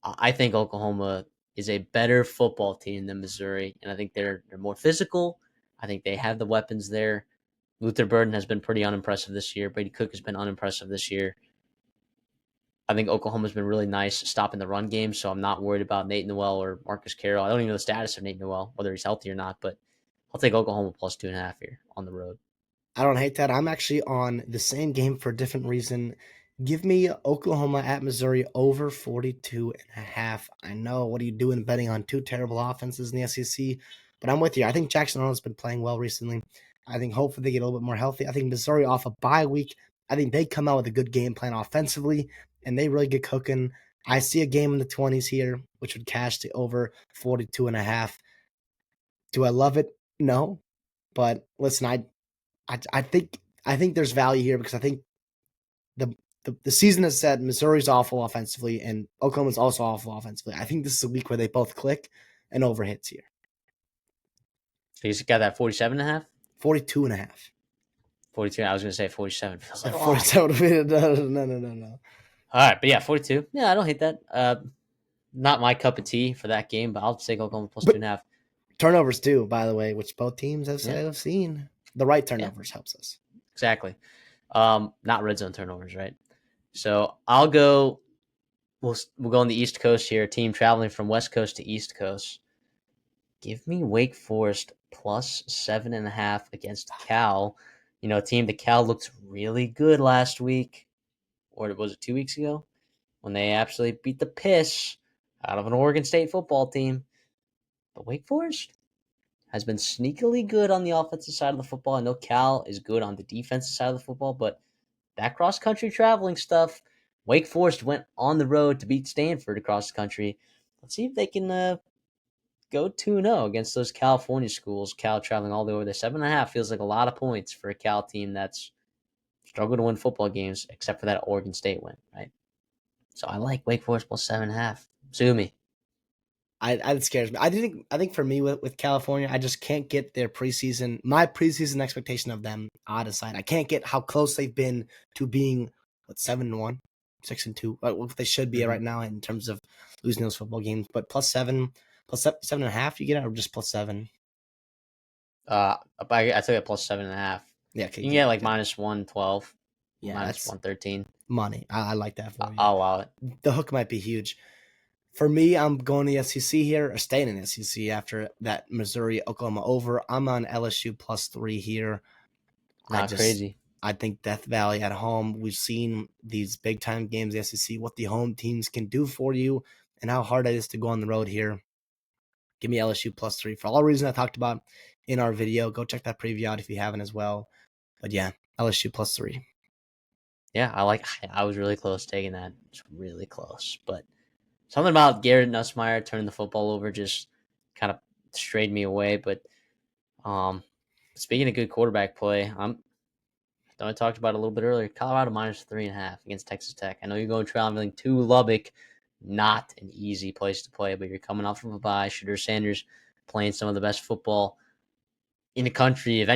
I think Oklahoma is a better football team than Missouri, and I think they're more physical. I think they have the weapons there. Luther Burden has been pretty unimpressive this year. Brady Cook has been unimpressive this year. I think Oklahoma's been really nice stopping the run game, so I'm not worried about Nate Noel or Marcus Carroll. I don't even know the status of Nate Noel, whether he's healthy or not, but I'll take Oklahoma plus 2.5 here on the road. I don't hate that. I'm actually on the same game for a different reason. Give me Oklahoma at Missouri over 42.5. I know. What are you doing betting on two terrible offenses in the SEC? But I'm with you. I think Jackson Arnold's been playing well recently. I think hopefully they get a little bit more healthy. I think Missouri off a bye week. I think they come out with a good game plan offensively and they really get cooking. I see a game in the 20s here, which would cash to over 42.5. Do I love it? No. But listen, I think there's value here because I think the the season has said Missouri's awful offensively and Oklahoma's also awful offensively. I think this is a week where they both click and over hits here. So he's got that 47.5? 42.5. 42. I was going to say 47. Feels like a lot. 47. No. All right, but yeah, 42. Yeah, I don't hate that. Not my cup of tea for that game, but I'll take Oklahoma plus But 2.5. turnovers too, by the way, which both teams Yeah, have seen. The right yeah, turnovers helps us. exactly. Not red zone turnovers, right? So I'll go. We'll go on the East Coast here. Team traveling from West Coast to East Coast. Give me Wake Forest plus 7.5 against Cal. You know, a team that Cal looked really good last week, or was it 2 weeks ago, when they absolutely beat the piss out of an Oregon State football team. But Wake Forest has been sneakily good on the offensive side of the football. I know Cal is good on the defensive side of the football, but that cross country traveling stuff, Wake Forest went on the road to beat Stanford across the country. Let's see if they can go 2-0 against those California schools. Cal traveling all the way over there. 7.5 feels like a lot of points for a Cal team that's struggled to win football games, except for that Oregon State win, right? So I like Wake Forest plus 7.5. Sue me. It scares me. I think for me with California, I just can't get their preseason my preseason expectation of them out of sight. I can't get how close they've been to being 7-1, 6-2, what they should be at Mm-hmm. right now in terms of losing those football games. But plus 7.5, you get it, or just plus 7? I took it plus 7.5. Yeah, okay, You can get like yeah, minus 112, yeah, minus that's 113. money. I like that for you. I'll allow it. The hook might be huge. For me, I'm going to the SEC here, or staying in the SEC after that Missouri Oklahoma over. I'm on LSU plus 3 here. I Not just crazy. I think Death Valley at home. We've seen these big time games, the SEC, what the home teams can do for you, and how hard it is to go on the road here. Give me LSU plus 3 for all the reasons I talked about in our video. Go check that preview out if you haven't as well. But yeah, LSU plus 3. Yeah, I was really close taking that. It's really close. But something about Garrett Nussmeier turning the football over just kind of strayed me away. But um, speaking of good quarterback play, I talked about it a little bit earlier. Colorado minus 3.5 against Texas Tech. I know you're going traveling to Lubbock, not an easy place to play, but you're coming off of a bye. Shedeur Sanders playing some of the best football in the country. If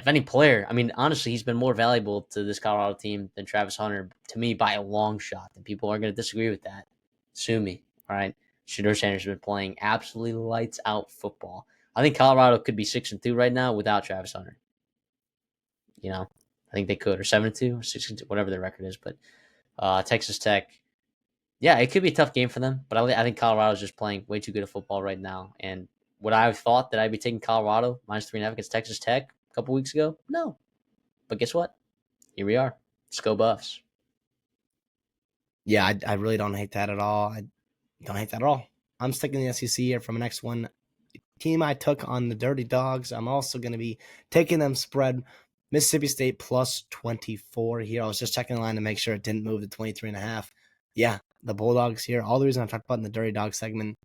any player, I mean, honestly, he's been more valuable to this Colorado team than Travis Hunter to me by a long shot. And people are going to disagree with that. Sue me, all right? Shedeur Sanders has been playing absolutely lights out football. I think Colorado could be 6-2 right now without Travis Hunter. I think they could, or 7-2, or 6-2, whatever their record is. But Texas Tech, yeah, it could be a tough game for them. But I think Colorado's just playing way too good at football right now. And would I have thought that I'd be taking Colorado -3.5 against Texas Tech a couple weeks ago? No. But guess what? Here we are. Let's go Buffs. Yeah, I really don't hate that at all. I don't hate that at all. I'm sticking the SEC here for my next one. Team I took on the Dirty Dogs. I'm also going to be taking them spread Mississippi State +24 here. I was just checking the line to make sure it didn't move to 23.5. Yeah, the Bulldogs here. All the reason I talked about in the Dirty Dog segment.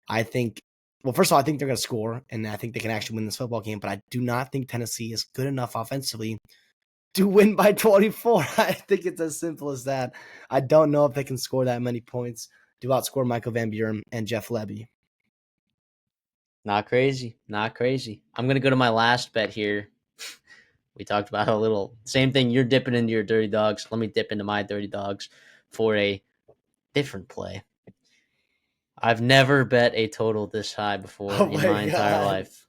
I think, well, first of all, I think they're going to score, and I think they can actually win this football game, but I do not think Tennessee is good enough offensively to win by 24. I think it's as simple as that. I don't know if they can score that many points to outscore Michael Van Buren and Jeff Lebby. Not crazy. Not crazy. I'm going to go to my last bet here. We talked about a little same thing. You're dipping into your Dirty Dogs. Let me dip into my Dirty Dogs for a different play. I've never bet a total this high before Oh in my my entire God. life.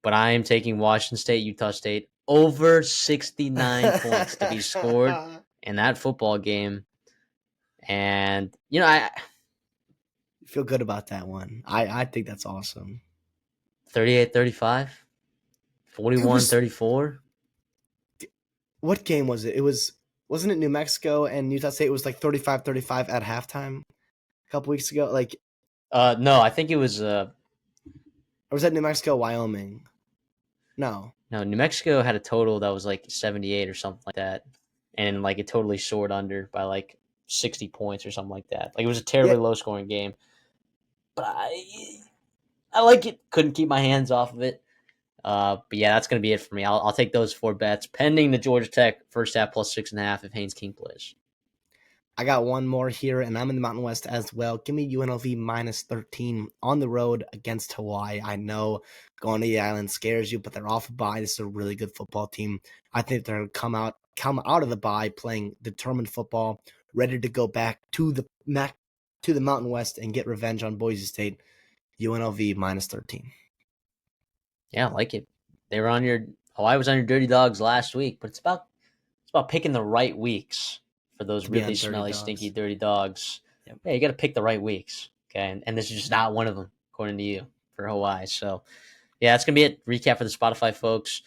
But I am taking Washington State, Utah State over 69 points to be scored in that football game. And, I feel good about that one. I think that's awesome. 38-35, It was 41-34. What game was it? Wasn't it New Mexico and Utah State? It was like 35-35 at halftime a couple weeks ago. Like, No, I think it was or was that New Mexico, Wyoming? No. no, New Mexico had a total that was like 78 or something like that. And like it totally soared under by like 60 points or something like that. Like it was a Yeah, terribly low scoring game. But I like it. Couldn't keep my hands off of it. But yeah, that's gonna be it for me. I'll take those 4 bets pending the Georgia Tech first half +6.5 if Haynes King plays. I got one more here, and I'm in the Mountain West as well. Give me UNLV -13 on the road against Hawaii. I know going to the island scares you, but they're off a bye. This is a really good football team. I think they're gonna come out of the bye playing determined football, ready to go back to the Mountain West and get revenge on Boise State. UNLV -13. Yeah, I like it. They were on your Hawaii was on your Dirty Dogs last week, but it's about picking the right weeks for those To be really on Dirty smelly, stinky, Dogs. dirty dogs. Yep. Yeah, you got to pick the right weeks. Okay, and this is just not one of them, according to you, for Hawaii. So, yeah, that's gonna be it. Recap for the Spotify folks: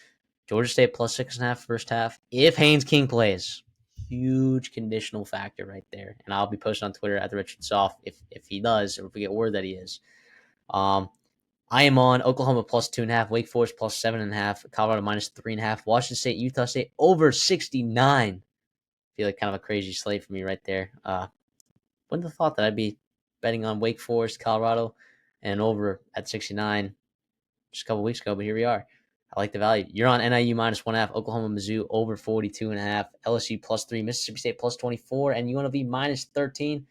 Georgia State +6.5 first half. If Haynes King plays, huge conditional factor right there. And I'll be posting on Twitter at the Redshirt Sophomore if he does, or if we get word that he is. I am on Oklahoma +2.5, Wake Forest +7.5, Colorado -3.5, Washington State, Utah State over 69. Feel like kind of a crazy slate for me right there. Wouldn't have thought that I'd be betting on Wake Forest, Colorado, and over at 69 just a couple weeks ago, but here we are. I like the value. You're on NIU -1.5, Oklahoma, Mizzou over 42.5, LSU +3, Mississippi State +24, and UNLV -13.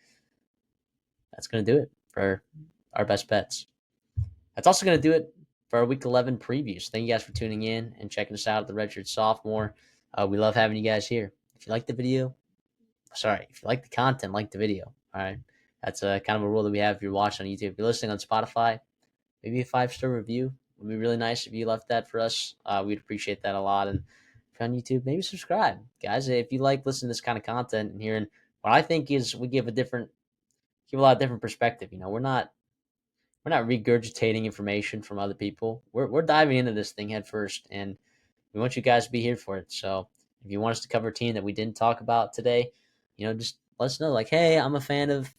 That's going to do it for our best bets. That's also going to do it for our Week 11 previews. Thank you guys for tuning in and checking us out at the Redshirt Sophomore. We love having you guys here. If you like the video, if you like the content, like the video. All right. That's a kind of a rule that we have if you're watching on YouTube. If you're listening on Spotify, maybe a 5-star review would be really nice if you left that for us. We'd appreciate that a lot. And if you're on YouTube, maybe subscribe. Guys, if you like listening to this kind of content and hearing what I think is we give a lot of different perspective. We're not regurgitating information from other people. We're diving into this thing head first, and we want you guys to be here for it. So if you want us to cover a team that we didn't talk about today, just let us know. Like, hey, I'm a fan of,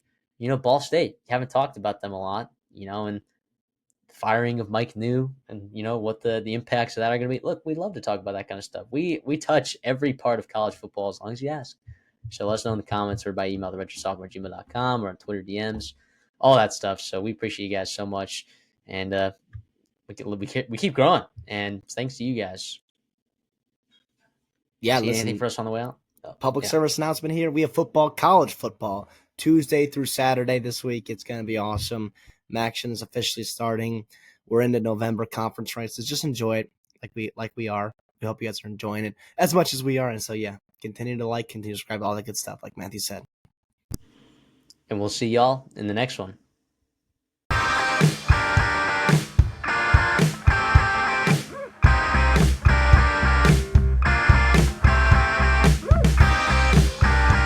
Ball State. You haven't talked about them a lot, and the firing of Mike New, and what the impacts of that are going to be. Look, we love to talk about that kind of stuff. We touch every part of college football as long as you ask. So let us know in the comments or by email, theredshirtsophomore@gmail.com, or on Twitter DMs, all that stuff. So we appreciate you guys so much, and we keep growing, and thanks to you guys. Yeah, See anything listen, for us on the way out? Oh, public yeah. service announcement here. We have football, college football, Tuesday through Saturday this week. It's going to be awesome. Action is officially starting. We're into November conference races. Just enjoy it like we are. We hope you guys are enjoying it as much as we are. And so, yeah, continue to continue to subscribe, all that good stuff, like Matthew said. And we'll see y'all in the next one.